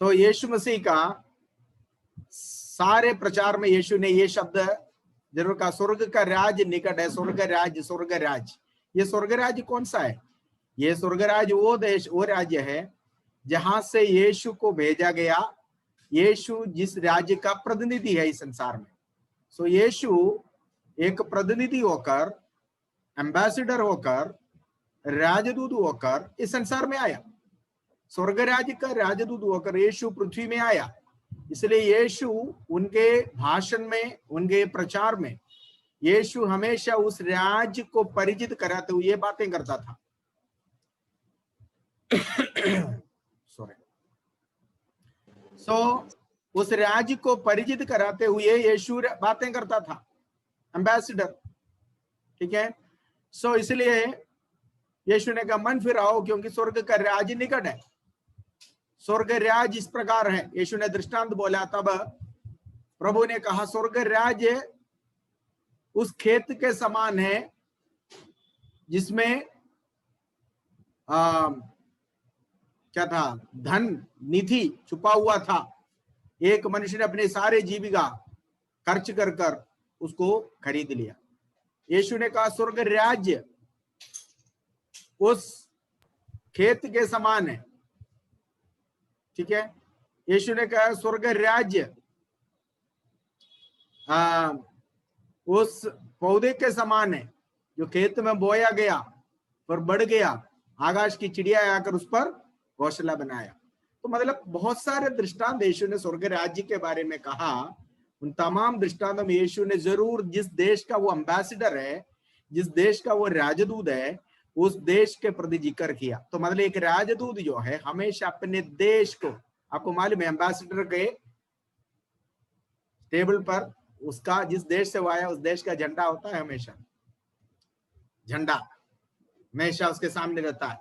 तो यीशु मसीह का सारे प्रचार में यीशु ने ये शब्द जरूर कहा, स्वर्ग का राज निकट है, स्वर्ग राज, स्वर्ग राज। ये स्वर्ग राज कौन सा है? ये स्वर्ग राज वो देश, वो राज्य है जहां से यीशु को भेजा गया। यीशु जिस राज्य का प्रतिनिधि है इस संसार में। सो यीशु एक प्रतिनिधि होकर, एम्बेसडर होकर, राजदूत होकर इस संसार में आया। स्वर्ग राज्य का राजदूत होकर यीशु पृथ्वी में आया। इसलिए यीशु उनके भाषण में, उनके प्रचार में यीशु हमेशा उस राज्य को परिचित कराते हुए ये बातें करता था। सॉरी। उस राज्य को परिचित कराते हुए यीशु बातें करता था, एम्बेसडर। ठीक है। इसलिए यीशु ने कहा मन फिराओ, क्योंकि स्वर्ग का राज्य निकट है। स्वर्ग राज्य इस प्रकार है, यीशु ने दृष्टांत बोला। तब प्रभु ने कहा स्वर्ग राज्य उस खेत के समान है जिसमें क्या था, धन निधि छुपा हुआ था। एक मनुष्य ने अपने सारे जीविका खर्च कर कर उसको खरीद लिया। यीशु ने कहा स्वर्ग राज्य उस खेत के समान है। ठीक है। यीशु ने कहा स्वर्ग राज्य उस पौधे के समान है जो खेत में बोया गया, पर बढ़ गया, आकाश की चिड़िया आकर उस पर घोंसला बनाया। तो मतलब बहुत सारे दृष्टांत यीशु ने स्वर्ग राज्य के बारे में कहा। उन तमाम दृष्टांतों में यीशु ने जरूर जिस देश का वो एम्बेसडर है, जिस देश का वो राजदूत है, उस देश के प्रति जिक्र किया। तो मतलब एक राजदूत जो है हमेशा अपने देश को, आपको मालूम है एम्बेसडर के टेबल पर उसका जिस देश से वो आया उस देश का झंडा होता है। हमेशा झंडा हमेशा उसके सामने रहता है,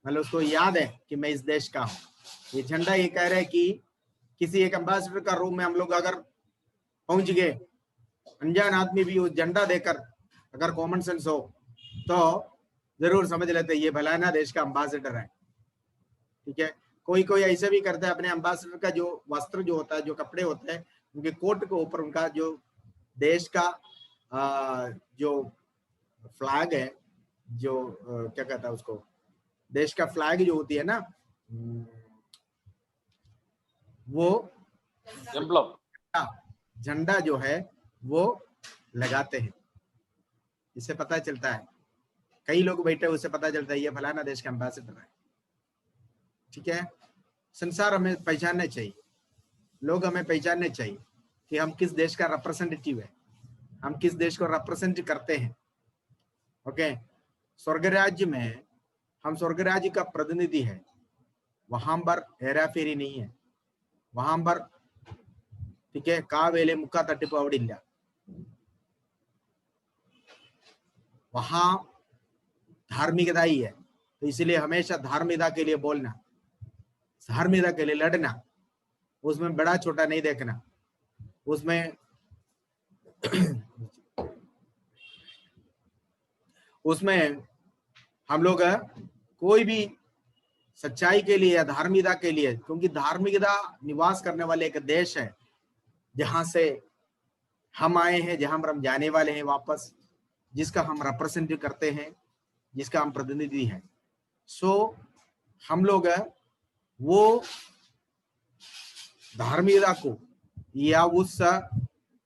मतलब उसको याद है कि मैं इस देश का हूं। ये झंडा ये कह रहा है कि किसी एक एम्बेसडर का रूम में हम लोग अगर पहुंच गए, अनजान आदमी भी उस झंडा देकर अगर कॉमन सेंस हो तो जरूर समझ लेते ये फलाना देश का एम्बेसडर है। ठीक है। कोई कोई ऐसे भी करता है, अपने एम्बेसडर का जो वस्त्र जो होता है, जो कपड़े होते हैं, उनके कोट के ऊपर उनका जो देश का जो फ्लैग है, जो क्या कहता है उसको, देश का फ्लैग जो होती है ना, वो झंडा जो है वो लगाते हैं। इससे पता चलता है, कई लोग बैठे उससे पता चलता है ये फलाना देश का एम्बेसडर है। ठीक है। संसार हमें पहचानना चाहिए, लोग हमें पहचानने चाहिए कि हम किस देश का रिप्रेजेंटेटिव है, हम किस देश को रिप्रेजेंट करते हैं। ओके। स्वर्ग राज्य में हम स्वर्ग राज्य का प्रतिनिधि है। वहां पर हेरा फेरी नहीं है, वहां पर ठीक है कावेले मुक्का तट्टिपोवडिल्ला, वहां धार्मिकता ही है। तो इसलिए हमेशा धार्मिकता के लिए बोलना, धार्मिकता के लिए लड़ना, उसमें बड़ा छोटा नहीं देखना, उसमें हम लोग कोई भी सच्चाई के लिए या धार्मिकता के लिए, क्योंकि धार्मिकता निवास करने वाले एक देश है जहां से हम आए हैं, जहां पर हम जाने वाले हैं वापस, जिसका हम रिप्रेजेंट करते हैं, जिसका हम प्रतिनिधि हैं। हम लोग वो धार्मिकता को या उस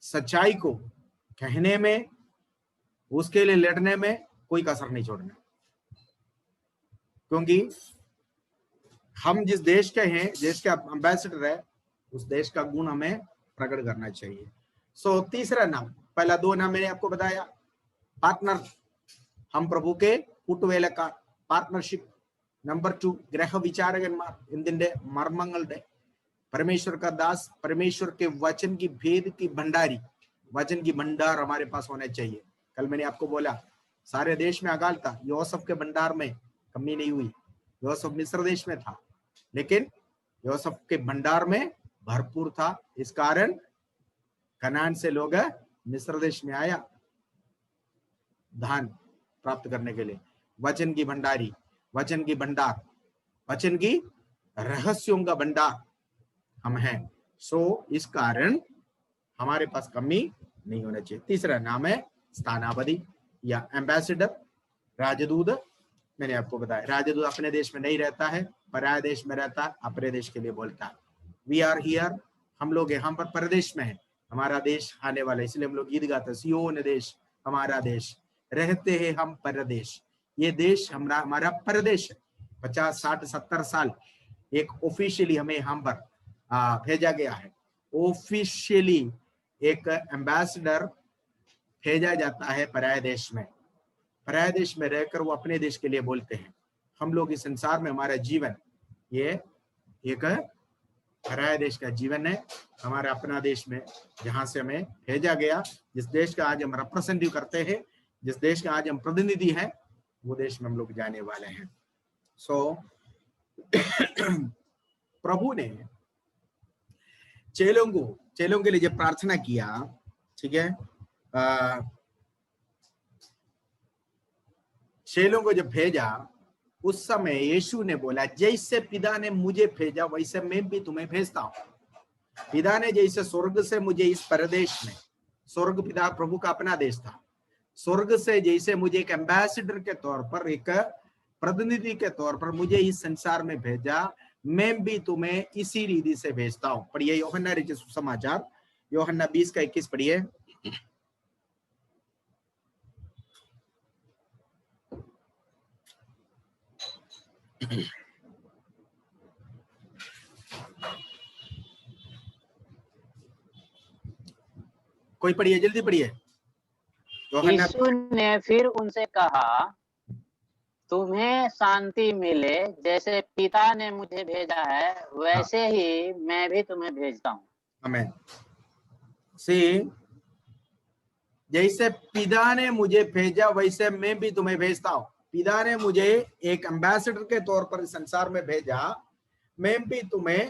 सच्चाई को कहने में, उसके लिए लड़ने में कोई कसर नहीं छोड़ना, क्योंकि हम जिस देश के हैं, देश का एम्बेसडर है, उस देश का गुण हमें प्रकट करना चाहिए। तीसरा नाम, पहला दो नाम मैंने आपको बताया, पार्टनर, हम प्रभु के കൂട്ടുവേലക്കാർ, पार्टनरशिप। नंबर 2 ग्रह विचारकന്മാർ, എന്തിന്റെ മർമ്മങ്ങളുടെ, परमेश्वर का दास, परमेश्वर के वचन की भेद की भंडारी, वचन की भंडार हमारे पास होना चाहिए। कल मैंने आपको बोला सारे देश में अकाल था, यूसुफ के भंडार में कमी नहीं हुई। यूसुफ मिस्र देश में था, लेकिन यूसुफ के भंडार में भरपूर था। इस कारण कनान से लोग मिस्र देश में आया धान प्राप्त करने के लिए। वचन की भंडारी, वचन की भंडार, वचन की रहस्यों का भंडार, हम हैं। सो इस कारण हमारे पास कमी नहीं होना चाहिए। तीसरा नाम है स्थानापति या एम्बेसडर, राजदूत। मैंने आपको बताया राजदूत अपने देश में नहीं रहता है, पराया देश में रहता है, अपने देश के लिए बोलता है। वी आर हियर, हम लोग यहाँ पर परदेश में है, हमारा देश आने वाला है। इसलिए हम लोग गीत गाते हैं, सियोन देश हमारा देश, रहते हैं हम परदेश। ये देश हमारा परदेश है। 50, 60, 70 साल एक ऑफिशियली हमें यहाँ पर भेजा गया है। ऑफिशियली एक एम्बेसडर भेजा जाता है पराया देश में। पराया देश में रहकर वो अपने देश के लिए बोलते हैं। हम लोग इस संसार में हमारा जीवन ये एक पराया देश का जीवन है। हमारा अपना देश में जहां से हमें भेजा गया, जिस देश का आज हम रिप्रेजेंटेटिव करते हैं, जिस देश का आज हम प्रतिनिधि हैं, वो देश में हम लोग जाने वाले हैं। सो प्रभु ने चेलों के लिए जब प्रार्थना किया, ठीक है, चेलों को जब भेजा, उस समय यीशु ने बोला, जैसे पिता ने मुझे भेजा वैसे मैं भी तुम्हें भेजता हूं। पिता ने जैसे स्वर्ग से मुझे इस परदेश में, स्वर्ग पिता प्रभु का अपना देश था, स्वर्ग से जैसे मुझे एक एम्बेसडर के तौर पर, एक प्रतिनिधि के तौर पर मुझे इस संसार में भेजा, मैं भी तुम्हें इसी रीति से भेजता हूं। पढ़िए यूहन्ना रचित सुसमाचार, यूहन्ना 20 का 21 पढ़िए। कोई पढ़िए, जल्दी पढ़िए। यीशु ने फिर उनसे कहा, तुम्हें शांति मिले, जैसे पिता ने मुझे भेजा है वैसे ही मैं भी तुम्हें भेजता हूँ। आमीन। सी, जैसे पिता ने मुझे भेजा वैसे मैं भी तुम्हें भेजता हूँ। पिता ने मुझे एक एम्बेसडर के तौर पर संसार में भेजा, मैं भी तुम्हें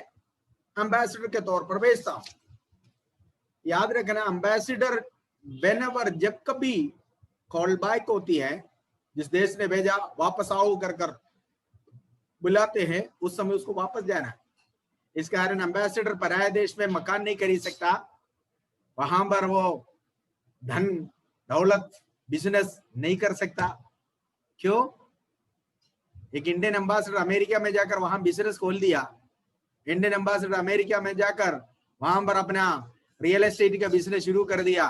एम्बेसडर के तौर पर भेजता हूँ। याद रखना, एम्बेसडर व्हेनेवर, जब कभी कॉल बैक होती है, जिस देश ने भेजा वापस आओ कर कर बुलाते हैं, उस समय उसको वापस जाना है। इस कारण एम्बेसडर पराये देश में मकान नहीं खरीद सकता, वहां पर वो धन दौलत बिजनेस नहीं कर सकता। क्यों? एक इंडियन एम्बेसडर अमेरिका में जाकर वहां बिजनेस खोल दिया, इंडियन एम्बेसडर अमेरिका में जाकर वहां पर अपना रियल एस्टेट का बिजनेस शुरू कर दिया,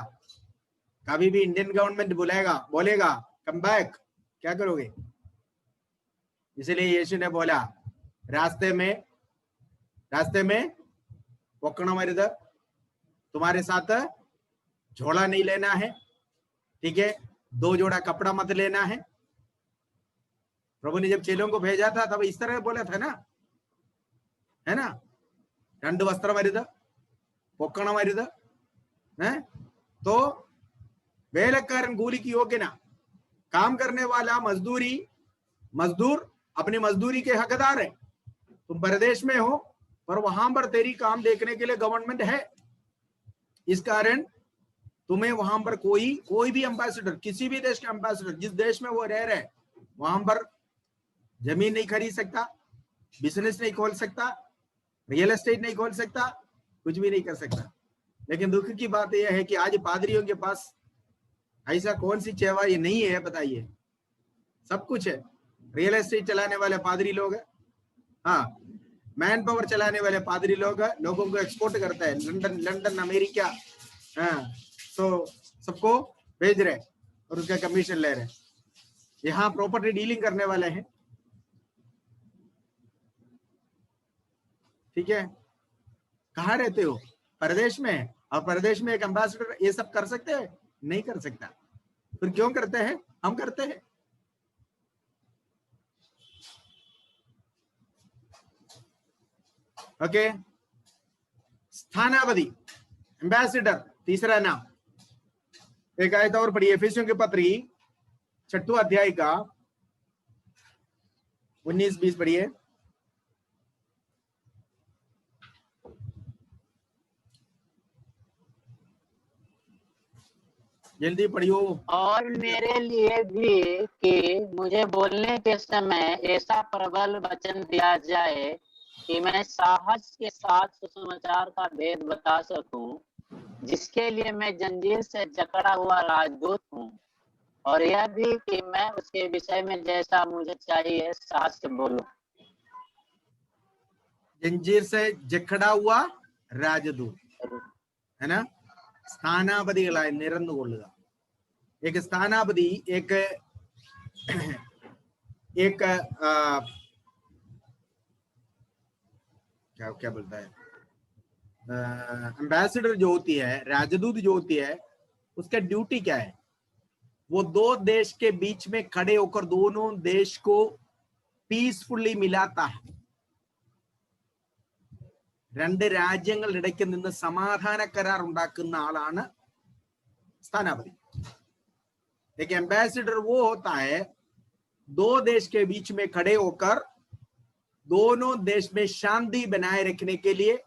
कभी भी इंडियन गवर्नमेंट बोलेगा कम बैक, क्या करोगे? इसलिए यीशु ने बोला, रास्ते में पोकना मरद, तुम्हारे साथ झोला नहीं लेना है, ठीक है, 2 जोड़ा कपड़ा मत लेना है। प्रभु ने जब चेलों को भेजा था तब इस तरह बोला था ना, है ना, 2 वस्त्र मरद, पोकना मरद, है तो वेलक्कारन कूली की योग्य ना, काम करने वाला मजदूर अपनी मजदूरी के हकदार है। तुम परदेश में हो पर वहां पर तेरी काम देखने के लिए गवर्नमेंट है। इस कारण तुम्हें वहां पर कोई भी एम्बेसडर, किसी भी देश का एम्बेसडर, जिस देश में वो रह रहे, वहां पर जमीन नहीं खरीद सकता, बिजनेस नहीं खोल सकता, रियल एस्टेट नहीं खोल सकता, कुछ भी नहीं कर सकता। लेकिन दुख की बात यह है कि आज पादरियों के पास ऐसा कौन सी सेवा ये नहीं है, बताइए? सब कुछ है। रियल एस्टेट चलाने वाले पादरी लोग है, हाँ, मैन पावर चलाने वाले पादरी लोग है, लोगों को एक्सपोर्ट करता है, लंदन अमेरिका, हाँ, तो सबको भेज रहे और उसका कमीशन ले रहे। यहाँ प्रॉपर्टी डीलिंग करने वाले हैं, ठीक है। कहाँ रहते हो? परदेश में। और परदेश में एक एम्बेसडर ये सब कर सकते हैं? नहीं कर सकता। फिर क्यों करते हैं? हम करते हैं। ओके, स्थानापति, एम्बेसडर, तीसरा नाम। एक आयत और पढ़िए, एफिसियों के पत्री 6वां अध्याय का 19-20 पढ़िए। जल्दी पढ़ियो। और मेरे लिए भी कि मुझे बोलने के समय ऐसा प्रबल वचन दिया जाए कि मैं साहस के साथ सुसमाचार का भेद बता सकूं, जिसके लिए मैं जंजीर से जकड़ा हुआ राजदूत हूँ, और यह भी कि मैं उसके विषय में जैसा मुझे चाहिए साहस से बोलूं। जंजीर से जकड़ा हुआ राजदूत है ना, സ്ഥാനാപതികളായി നിരന്നുകൊള്ളുക. एक സ്ഥാനാപതി एक क्या क्या बोलता है, एम्बेसडर जो होती है, राजदूत जो होती है, उसका ड्यूटी क्या है? वो दो देश के बीच में खड़े होकर दोनों देश को पीसफुली मिलाता है. രണ്ട് രാജ്യങ്ങളുടെ ഇടയ്ക്ക് നിന്ന് സമാധാന കരാർ ഉണ്ടാക്കുന്ന ആളാണ് സ്ഥാനാപതി. एक एम्बेसडर वो होता है दो देश के बीच में खड़े होकर दोनों देश में शांति बनाए रखने के लिए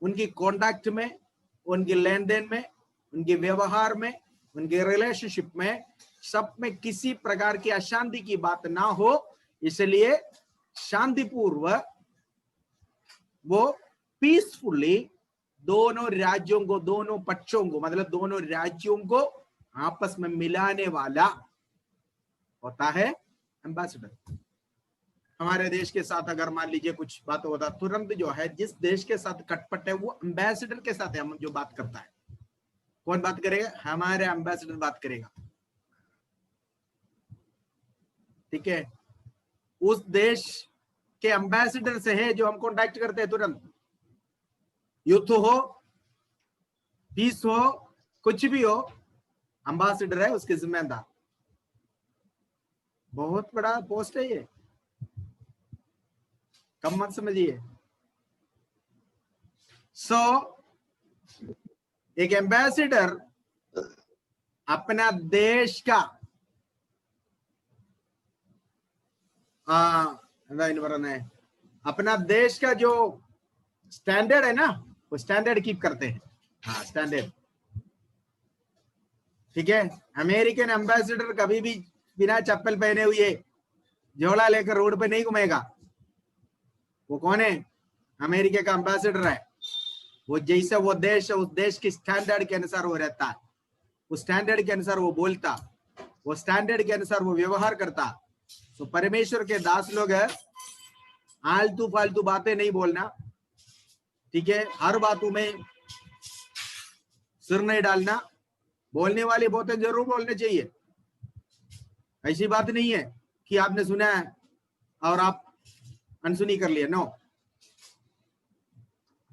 उनकी कॉन्टैक्ट में, उनके लेन देन में, उनके व्यवहार में, उनके रिलेशनशिप में, सब में किसी प्रकार की अशांति की बात ना हो, इसलिए शांतिपूर्व वो पीसफुली दोनों राज्यों को, दोनों पक्षों को, मतलब दोनों राज्यों को आपस में मिलाने वाला होता है एम्बेसडर. हमारे देश के साथ अगर मान लीजिए कुछ बात होता, तुरंत जो है जिस देश के साथ खटपट है वो एम्बेसडर के साथ हम जो बात करता है, कौन बात करेगा? हमारे एम्बेसडर बात करेगा. ठीक है, उस देश के एम्बेसडर से है जो हम कॉन्टैक्ट करते हैं तुरंत. युद्ध हो, पीस हो, कुछ भी हो, एम्बेसडर है उसके जिम्मेदार. बहुत बड़ा पोस्ट है ये, कम मत समझिए. सो एक एम्बेसडर अपना देश का अपना देश का जो स्टैंडर्ड है ना, वो स्टैंडर्ड कीप करते हैं. हाँ, स्टैंडर्ड. ठीक है, अमेरिकन एम्बेसडर कभी भी बिना चप्पल पहने हुए झोला लेकर रोड पे नहीं घूमेगा. वो कौन है? अमेरिका का एम्बेसडर है. वो जैसे वो देश है, उस देश के स्टैंडर्ड के अनुसार वो रहता है, उस स्टैंडर्ड के अनुसार वो बोलता, वो स्टैंडर्ड के अनुसार वो व्यवहार करता. तो परमेश्वर के दास लोग है, आलतू फालतू बातें नहीं बोलना. ठीक है, हर बातों में सिर नहीं डालना. बोलने वाली बातें जरूर बोलने चाहिए. ऐसी बात नहीं है कि आपने सुना है और आप अनसुनी कर लिया. नो,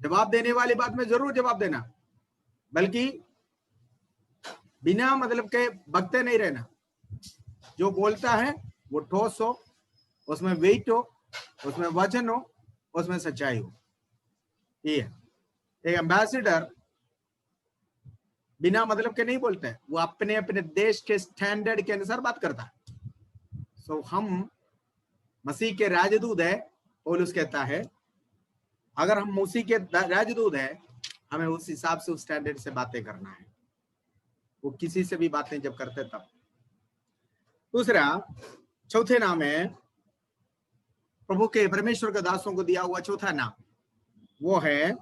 जवाब देने वाली बात में जरूर जवाब देना, बल्कि बिना मतलब के बकते नहीं रहना. जो बोलता है वो ठोस हो, उसमें वेट हो, उसमें वचन हो, उसमें सच्चाई हो. ये है. एक एम्बेसडर बिना मतलब के नहीं बोलते हैं, वो अपने अपने देश के स्टैंडर्ड के अनुसार बात करता है. सो हम मसीह के राजदूत है. पौलुस कहता है अगर हम मसीह के राजदूत है, हमें उस हिसाब से उस स्टैंडर्ड से बातें करना है. वो किसी से भी बातें जब करते तब. दूसरा, चौथे नाम है प्रभु के परमेश्वर के दासों को दिया हुआ चौथा नाम, वो है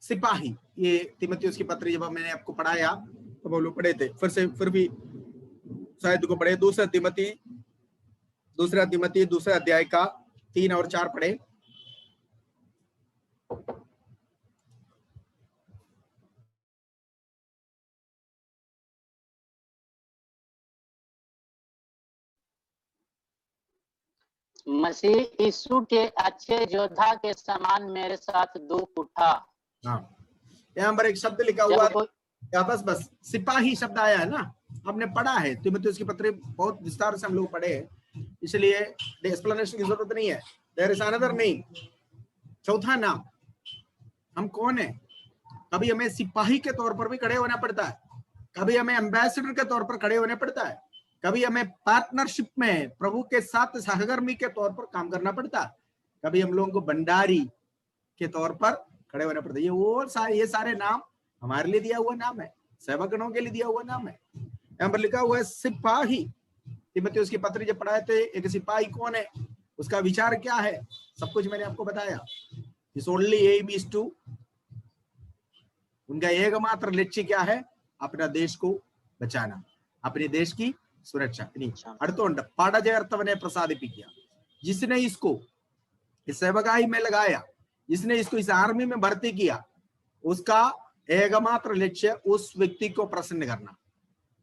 सिपाही. ये तीमुथियुस की पत्री जब मैंने आपको पढ़ाया तो वो लोग पढ़े थे, फिर भी शायद को पढ़े. दूसरा तिमोथी दूसरा अध्याय का 3 और 4 पढ़े. मसीह यीशु के अच्छे योद्धा के समान मेरे साथ दुख उठा. हाँ, यहाँ पर एक शब्द लिखा हुआ या बस सिपाही शब्द आया है ना, हमने पढ़ा है. तीमुथियुस की पत्री बहुत विस्तार से हम लोग पढ़े हैं, इसलिए एक्सप्लेनेशन की जरूरत नहीं है. There is another name. चौथा नाम, हम कौन है? कभी हमें सिपाही के तौर पर भी खड़े होना पड़ता है, कभी हमें एम्बेसडर के तौर पर खड़े होना पड़ता है, कभी हमें पार्टनरशिप में प्रभु के साथ सहकर्मी के तौर पर काम करना पड़ता है, कभी हम लोगों को भंडारी के तौर पर खड़े होना पड़ता है. ये सारे नाम हमारे लिए दिया हुआ नाम है, सेवकगणों के लिए दिया हुआ नाम है. यहाँ पर लिखा हुआ है सिपाही. तीमुथियुस की पत्री जब पढ़ाए थे, एक सिपाही कौन है? उसका विचार क्या है, सब कुछ मैंने आपको बताया। इस ओनली एम इज टू, उनका एकमात्र लक्ष्य क्या है, अपना देश को बचाना, अपने देश की सुरक्षा। അടുത്തുണ്ട് പടചേർത്തവനെ പ്രസാദിപ്പിക്കുക, जिसने इसको इस सेवकाई में लगाया, जिसने इसको इस आर्मी में भर्ती किया, उसका एकमात्र लक्ष्य उस व्यक्ति को प्रसन्न करना।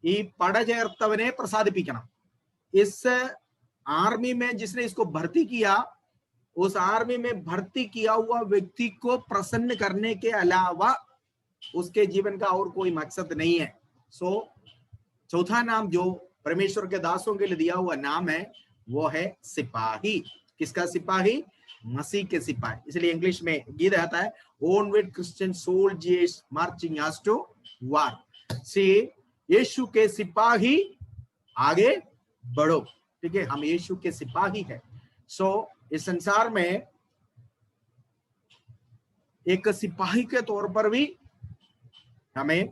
ഈ പടചേർത്തവനെ പ്രസാദിപ്പിക്കണം, इस आर्मी में जिसने इसको भर्ती किया, उस आर्मी में भर्ती किया हुआ व्यक्ति को प्रसन्न करने के अलावा उसके जीवन का और कोई मकसद नहीं है। सो चौथा नाम जो परमेश्वर के दासों के लिए दिया हुआ नाम है वो है सिपाही। किसका सिपाही? मसीह के सिपाही। इसलिए इंग्लिश में गीत आता है, onward Christian soldiers marching us to war। सी यीशु के सिपाही आगे बढ़ो, ठीक है, हम यीशु के सिपाही है। सो इस संसार में एक सिपाही के तौर पर भी हमें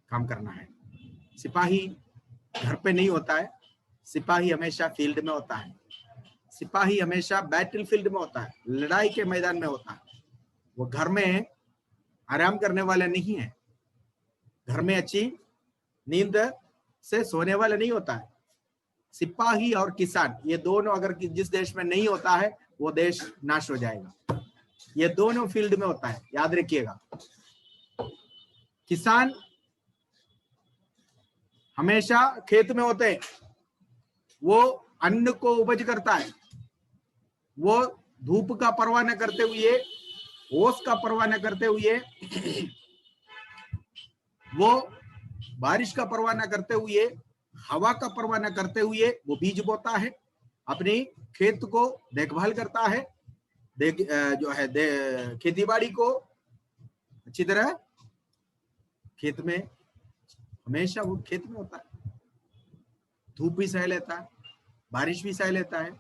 काम करना है। सिपाही घर पे नहीं होता है, सिपाही हमेशा फील्ड में होता है, सिपाही हमेशा बैटल फील्ड में होता है, लड़ाई के मैदान में होता है। वो घर में आराम करने वाला नहीं है, घर में अच्छी नींद से सोने वाला नहीं होता है। सिपाही और किसान, ये दोनों अगर जिस देश में नहीं होता है वो देश नाश हो जाएगा। ये दोनों फील्ड में होता है, याद रखिएगा। किसान हमेशा खेत में होते हैं, वो अन्न को उपज करता है, वो धूप का परवाह न करते हुए, ओस का परवाह न करते हुए, वो बारिश का परवाह न करते हुए, हवा का परवाह न करते हुए वो बीज बोता है, अपनी खेत को देखभाल करता है, जो है खेती बाड़ी को अच्छी तरह, खेत में हमेशा वो खेत में होता है, धूप भी सह लेता है, बारिश भी सह लेता है,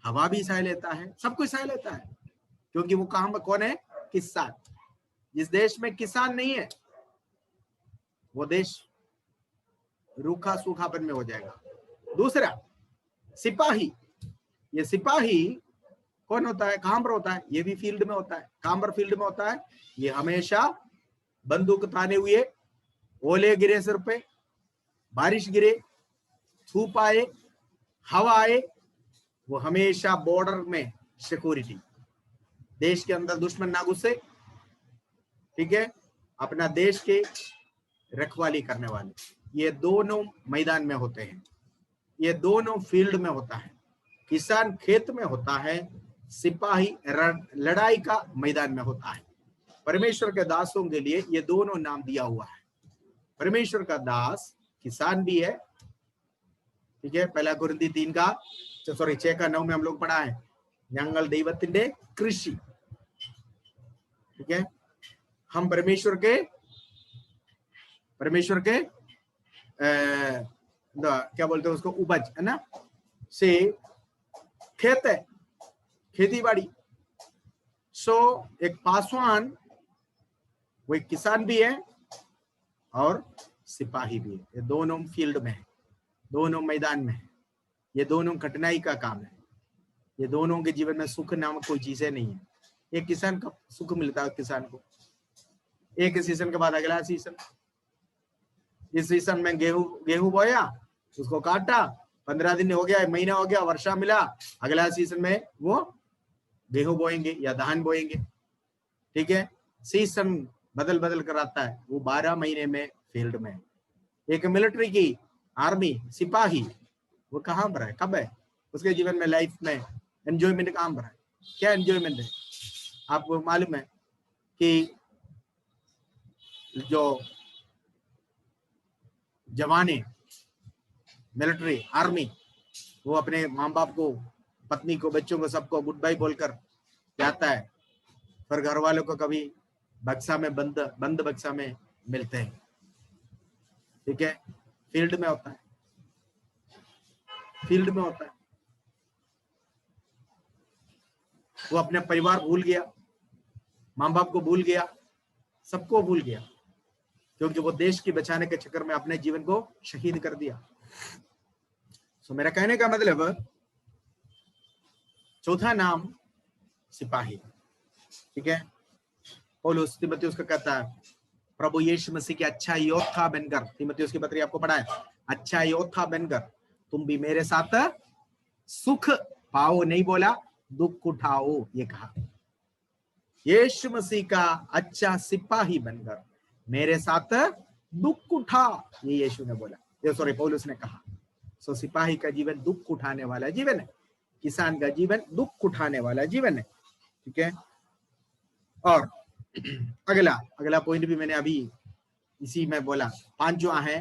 हवा भी सह लेता है, सब कुछ सह लेता है, क्योंकि वो कहां कौन है? किसान। जिस देश में किसान नहीं है वो देश रूखा सूखापन में हो जाएगा। दूसरा सिपाही, ये सिपाही कौन होता है? कहां पर होता है? ये भी फील्ड में होता है। कहां पर फील्ड में होता है? ये हमेशा बंदूक ताने हुए, ओले गिरे सिर पे, बारिश गिरे, धूप आए, हवा आए, वो हमेशा बॉर्डर में सिक्योरिटी, देश के अंदर दुश्मन ना घुसे, ठीक है, अपना देश के रखवाली करने वाले, ये दोनों मैदान में होते हैं, ये दोनों फील्ड में होता है। किसान खेत में होता है, सिपाही लड़ाई का मैदान में होता है। परमेश्वर के दासों के लिए ये दोनों नाम दिया हुआ है। परमेश्वर का दास किसान भी है, ठीक है, 1 कुरिन्थी 6:9 में हम लोग पढ़ा है, ഞങ്ങൾ ദൈവത്തിന്റെ कृषि, ठीक है, हम परमेश्वर के क्या बोलते हैं उसको, उपज है ना, से खेत है, खेती बाड़ी। सो एक पासवान वो एक किसान भी है और सिपाही भी है, ये दोनों फील्ड में है, दोनों मैदान में है, ये दोनों कठिनाई का काम है, ये दोनों के जीवन में सुख नामक कोई चीजें नहीं है। एक किसान का सुख मिलता है किसान को, एक सीजन के बाद अगला सीजन, इस सीजन में गेहूं बोया, उसको काटा, 15 दिन हो गया, महीना हो गया, वर्षा मिला, अगला सीजन में वो गेहूं बोएंगे या धान बोएंगे, ठीक है, सीजन बदल बदल कर आता है। वो 12 महीने में फील्ड में। एक मिलिट्री की आर्मी सिपाही वो कहाँ पर है, कब है उसके जीवन में, लाइफ में एंजॉयमेंट कहाँ पर है? क्या एंजॉयमेंट है? आपको मालूम है कि जो जवाने मिलिट्री आर्मी, वो अपने माँ बाप को, पत्नी को, बच्चों को, सबको गुड बाय बोलकर जाता है, पर घर वालों को कभी बक्सा में बंद बक्सा में मिलते हैं, ठीक है, फील्ड में होता है, फील्ड में होता है। वो अपने परिवार भूल गया, माँ बाप को भूल गया, सबको भूल गया, क्योंकि वो देश की बचाने के चक्कर में अपने जीवन को शहीद कर दिया। सो मेरा कहने का मतलब चौथा नाम सिपाही, ठीक है। पौलुस तीमुथियुस को कहता है प्रभु यीशु मसीह के अच्छा योद्धा बनकर, तीमुथियुस की पत्री आपको पढ़ा है, अच्छा योद्धा बनकर तुम भी मेरे साथ सुख पाओ, नहीं बोला दुख उठाओ, ये कहा। यीशु मसीह का अच्छा सिपाही बनकर मेरे साथ दुख उठा, ये यीशु ने बोला, ये सॉरी पौलुस ने कहा। सो सिपाही का जीवन दुख उठाने वाला जीवन है, किसान का जीवन दुख उठाने वाला जीवन है, ठीक है। और अगला पॉइंट भी मैंने अभी इसी में बोला, पांचवा है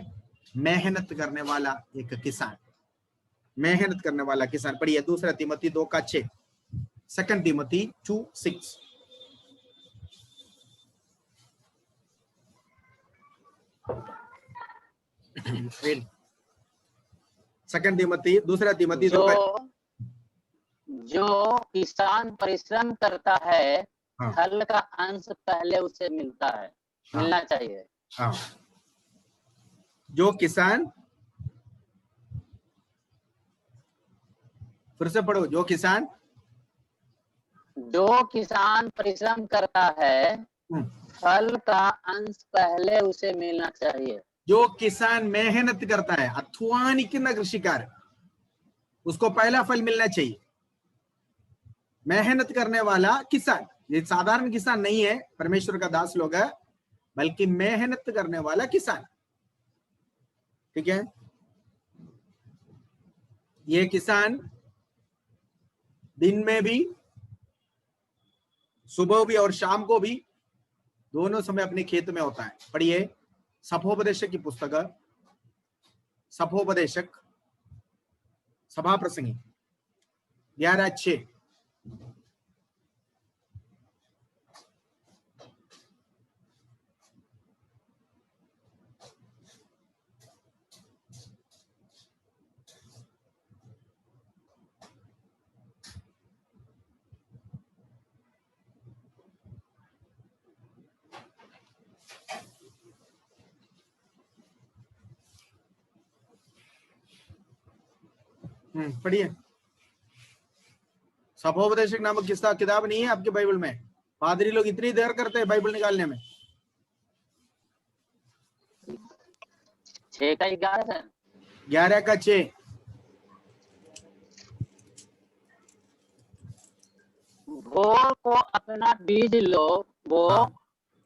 मेहनत करने वाला एक किसान, मेहनत करने वाला किसान। पढ़िए दूसरा तीमुथी 2:6, सेकंड तीमुथी 2:6। सेकंड तीमुथी, दूसरा तीमुथी जो किसान परिश्रम करता है, हाँ, फल का अंश पहले उसे मिलता है, हाँ, मिलना चाहिए। हाँ, जो किसान, फिर से पढ़ो, जो किसान परिश्रम करता है, फल का अंश पहले उसे मिलना चाहिए। जो किसान मेहनत करता है, अध्वानिക്കുന്ന कृषिकार, उसको पहला फल मिलना चाहिए। मेहनत करने वाला किसान, ये साधारण किसान नहीं है, परमेश्वर का दास लोग है, बल्कि मेहनत करने वाला किसान, ठीक है। ये किसान दिन में भी, सुबह भी और शाम को भी, दोनों समय अपने खेत में होता है। पढ़िए सभोपदेशक की पुस्तक, सभोपदेशक सभा प्रसंगी 11:6। पढ़िए, सभोपदेशक नामक किताब नहीं है आपके बाइबल में? पादरी लोग इतनी देर करते हैं बाइबल निकालने में। 6 का 11, 11:6। भोर को अपना बीज लो बो,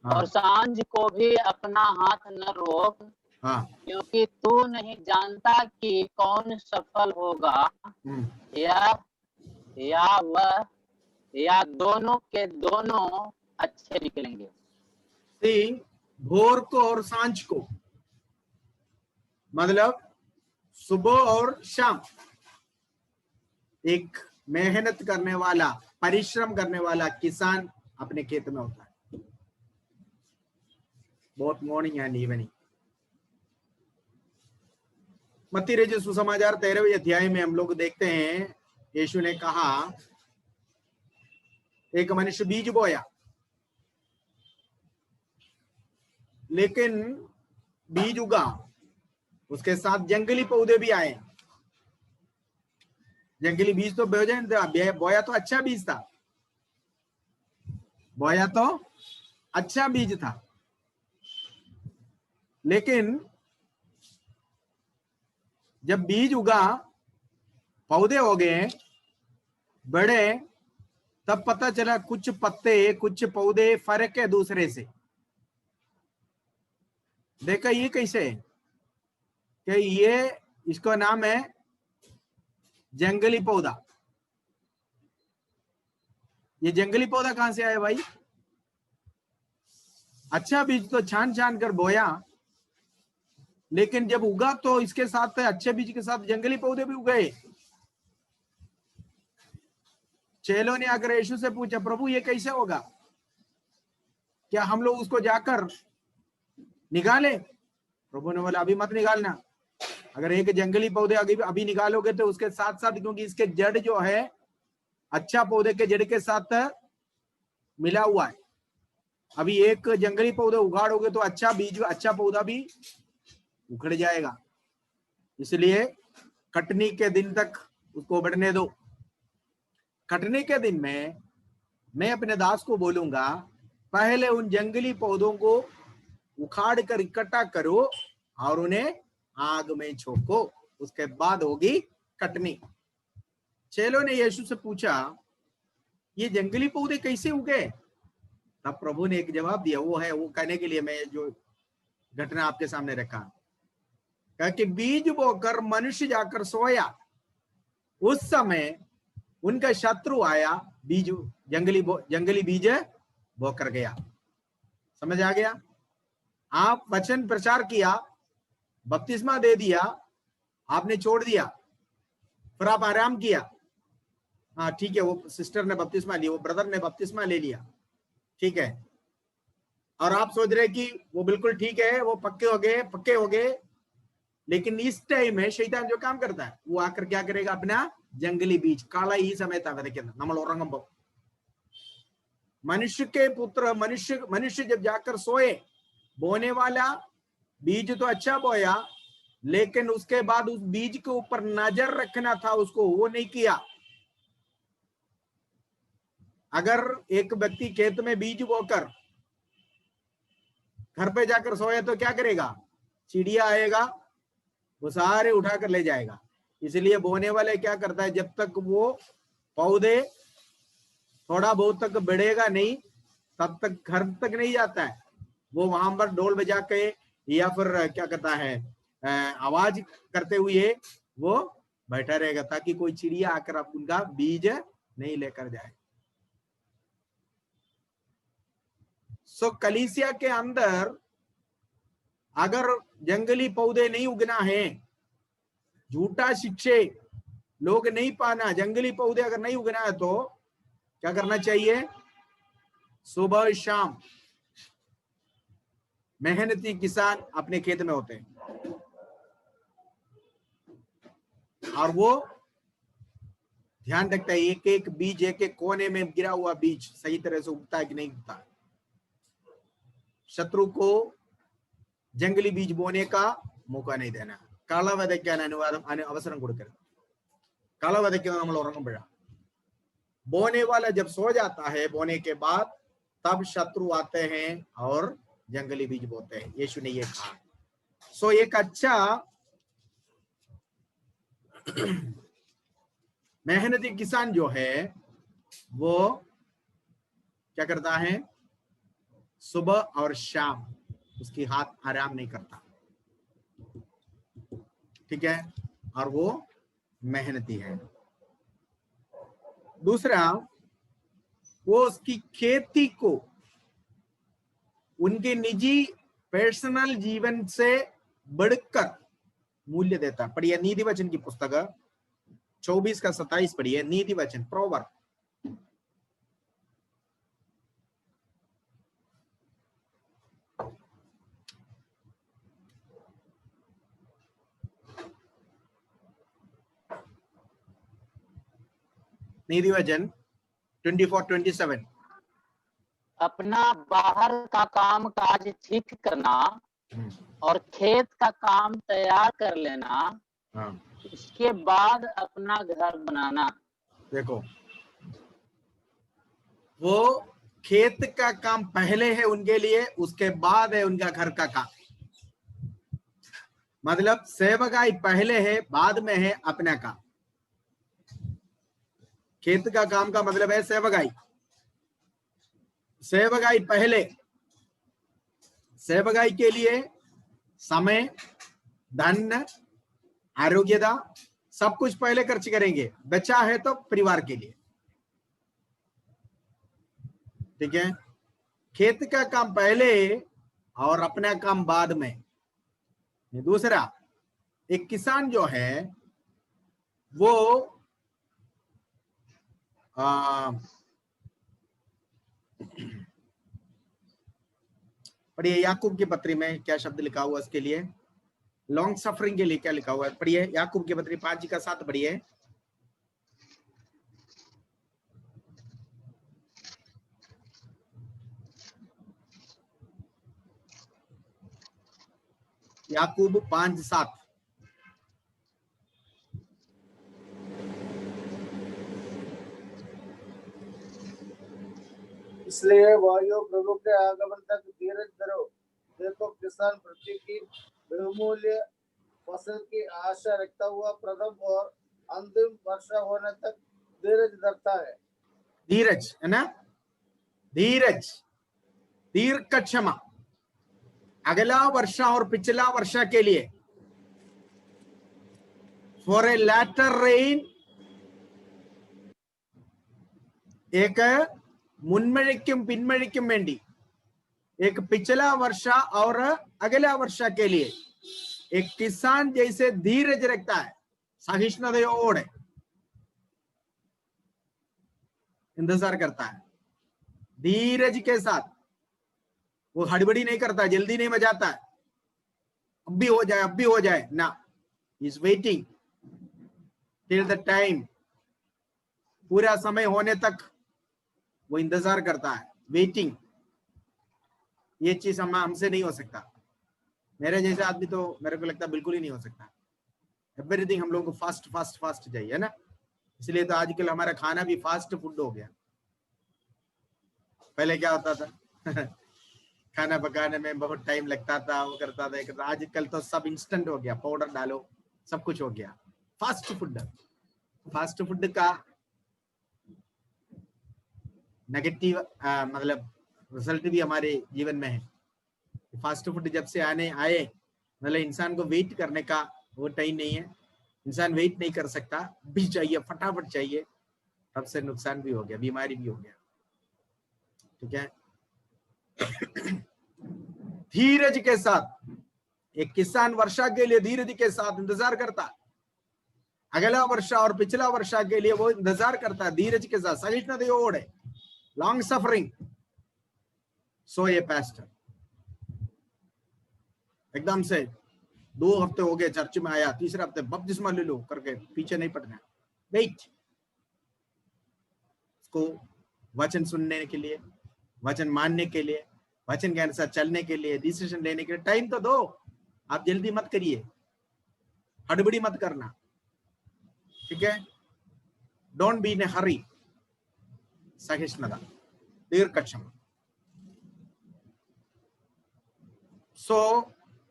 और सांझ को भी अपना हाथ न रोक, क्योंकि तू नहीं जानता कि कौन सफल होगा, या दोनों के दोनों अच्छे निकलेंगे। भोर को और सांझ को मतलब सुबह और शाम एक मेहनत करने वाला, परिश्रम करने वाला किसान अपने खेत में होता है, बहुत मॉर्निंग एंड इवनिंग। मत्ती रचित सुसमाचार 13वें अध्याय में हम लोग देखते हैं, यीशु ने कहा एक मनुष्य बीज बोया, लेकिन बीज उगा, उसके साथ जंगली पौधे भी आए। जंगली बीज तो बोया तो अच्छा बीज था, बोया तो अच्छा बीज था, लेकिन जब बीज उगा, पौधे हो गए बड़े, तब पता चला कुछ पत्ते, कुछ पौधे फर्क है दूसरे से। देखा ये कैसे कि ये, इसका नाम है जंगली पौधा। ये जंगली पौधा कहां से आया भाई? अच्छा बीज तो छान छान कर बोया, लेकिन जब उगा तो इसके साथ, अच्छे बीज के साथ जंगली पौधे भी उगे। चेलों ने आकर यीशु से पूछा, प्रभु ये कैसे होगा? क्या हम लोग उसको जाकर निकाले? प्रभु ने बोला अभी मत निकालना। अगर एक जंगली पौधे अभी निकालोगे तो उसके साथ साथ, क्योंकि इसके जड़ जो है अच्छा पौधे के जड़ के साथ मिला हुआ है, अभी एक जंगली पौधे उगाड़ोगे तो अच्छा बीज, अच्छा पौधा भी उखड़ जाएगा। इसलिए कटनी के दिन तक उसको बढ़ने दो। कटने के दिन में मैं अपने दास को बोलूंगा, पहले उन जंगली पौधों को उखाड़ कर इकट्ठा करो और उन्हें आग में झोंको, उसके बाद होगी कटनी। चेलों ने यीशु से पूछा, ये जंगली पौधे कैसे उगे? तब प्रभु ने एक जवाब दिया, वो कहने के लिए मैं जो घटना आपके सामने रखा, कहा कि बीज बोकर मनुष्य जाकर सोया, उस समय उनका शत्रु आया, बीज जंगली बीज बोकर गया। समझ आ गया? आप वचन प्रचार किया, बपतिस्मा दे दिया, आपने छोड़ दिया, फिर आप आराम किया। हाँ ठीक है, वो सिस्टर ने बपतिस्मा लिया, वो ब्रदर ने बपतिस्मा ले लिया, ठीक है, और आप सोच रहे कि वो बिल्कुल ठीक है, वो पक्के हो गए। लेकिन इस टाइम में शैतान जो काम करता है, वो आकर क्या करेगा? अपना जंगली बीज काला ही സമയത്താ വിതയ്ക്കുന്നത് നമ്മൾ ഉറങ്ങുമ്പോൾ। मनुष्य के पुत्र मनुष्य जब जाकर सोए, बोने वाला बीज तो अच्छा बोया, लेकिन उसके बाद उस बीज के ऊपर नजर रखना था उसको, वो नहीं किया। अगर एक व्यक्ति खेत में बीज बोकर घर पे जाकर सोए तो क्या करेगा? चिड़िया आएगा, वो सारे उठाकर ले जाएगा। इसलिए बोने वाले क्या करता है, जब तक वो पौधे थोड़ा बहुत तक बढ़ेगा नहीं, तब तक घर तक नहीं जाता है। वो वहां पर ढोल बजा के या फिर क्या करता है, आवाज करते हुए वो बैठा रहेगा, ताकि कोई चिड़िया आकर उनका बीज नहीं लेकर जाए। सो कलीसिया के अंदर अगर जंगली पौधे नहीं उगना है, झूठा शिक्षे लोग नहीं पाना, जंगली पौधे अगर नहीं उगना है तो क्या करना चाहिए? सुबह शाम मेहनती किसान अपने खेत में होते हैं और वो ध्यान रखता है एक एक बीज, एक एक कोने में गिरा हुआ बीज सही तरह से उगता है कि नहीं उगता। शत्रु को जंगली बीज बोने का मौका नहीं देना। കള വിതയ്ക്കാൻ അവസരം കൊടുക്കരുത്। കള വിതയ്ക്കുന്നത് നമ്മൾ ഉറങ്ങുമ്പോഴാണ്। बोने वाला जब सो जाता है, बोने के बाद तब शत्रु आते हैं और जंगली बीज बोते हैं। यीशु ने ये कहा। सो एक अच्छा मेहनती किसान जो है वो क्या करता है? सुबह और शाम उसकी हाथ आराम नहीं करता, ठीक है, और वो मेहनती है। दूसरा, वो उसकी खेती को उनके निजी पर्सनल जीवन से बढ़कर मूल्य देता। पढ़िए नीति वचन की पुस्तक 24 का 27 पढ़िए, नीति वचन, प्रोवर्ब। नीति वचन 24:27। अपना बाहर का काम काज ठीक करना और खेत का काम तैयार कर लेना, उसके बाद अपना घर बनाना। देखो, वो खेत का काम पहले है उनके लिए, उसके बाद है उनका घर का काम। मतलब सेवकाई पहले है, बाद में है अपना काम। खेत का काम का मतलब है सेवकाई। सेवकाई पहले, सेवकाई के लिए समय, धन, आरोग्यता सब कुछ पहले खर्च करेंगे। बचा है तो परिवार के लिए, ठीक है। खेत का काम पहले और अपना काम बाद में। दूसरा, एक किसान जो है वो पढ़िए याकूब की पत्री में क्या शब्द लिखा हुआ इसके लिए, लॉन्ग सफरिंग के लिए क्या लिखा हुआ है। पढ़िए याकूब की पत्री 5:7 पढ़िए। याकूब 5:7। इसलिए वायु प्रभु के आगमन तक धीरज धरो। देखो किसान पृथ्वी की बहुमूल्य फसल की आशा रखता हुआ प्रथम और अंतिम वर्षा होने तक धीरज धरता है। धीरज है ना, धीरज, दीर्घ क्षमा। अगला वर्षा और पिछला वर्षा के लिए, फॉर ए लैटर रेन, एक मुन्मഴിക്കും പിന്മഴിക്കും വേണ്ടി, एक पिछला वर्षा और अगला वर्षा के लिए एक किसान जैसे धीरज रखता है, सहिष्णुताओടെ इंतजार करता है, धीरज के साथ। वो हड़बड़ी नहीं करता, जल्दी नहीं मचाता है, अब भी हो जाए, अब भी हो जाए ना, is waiting till the time, पूरा समय होने तक वो इंतजार करता है, वेटिंग। ये चीज हमसे नहीं हो सकता, मेरे जैसे आदमी तो मेरे को लगता है बिल्कुल ही नहीं हो सकता। एवरीथिंग हम लोगों को फास्ट फास्ट फास्ट चाहिए, है ना। इसलिए तो आजकल हमारा खाना भी फास्ट फूड हो गया। पहले क्या होता था खाना पकाने में बहुत टाइम लगता था, वो करता था। आजकल तो सब इंस्टेंट हो गया, पाउडर डालो, सब कुछ हो गया, फास्ट फूड। फास्ट फूड का नेगेटिव मतलब रिजल्ट भी हमारे जीवन में है। फास्ट फूड जब से आए मतलब इंसान को वेट करने का वो टाइम नहीं है, इंसान वेट नहीं कर सकता, भी चाहिए, फटाफट चाहिए, तब से नुकसान भी हो गया, बीमारी भी हो गया। ठीक है। धीरज के साथ एक किसान वर्षा के लिए धीरज के साथ इंतजार करता, अगला वर्षा और पिछला वर्षा के लिए वो इंतजार करता है धीरज के साथ, सहिष्णुताओടെ, लॉन्ग सफरिंग। सो ये पास्टर एकदम से 2 हफ्ते हो गए चर्च में आया, तीसरे हफ्ते बपतिस्मा ले लो करके पीछे नहीं पड़ना, वेट। उसको वचन सुनने के लिए, वचन मानने के लिए, वचन के अनुसार चलने के लिए, डिसीजन लेने के लिए टाइम तो दो। आप जल्दी मत करिए, हड़बड़ी मत करना, ठीक है। डोंट बी इन ए हरी, सहिष्णुता, दीर्घ क्षमा। सो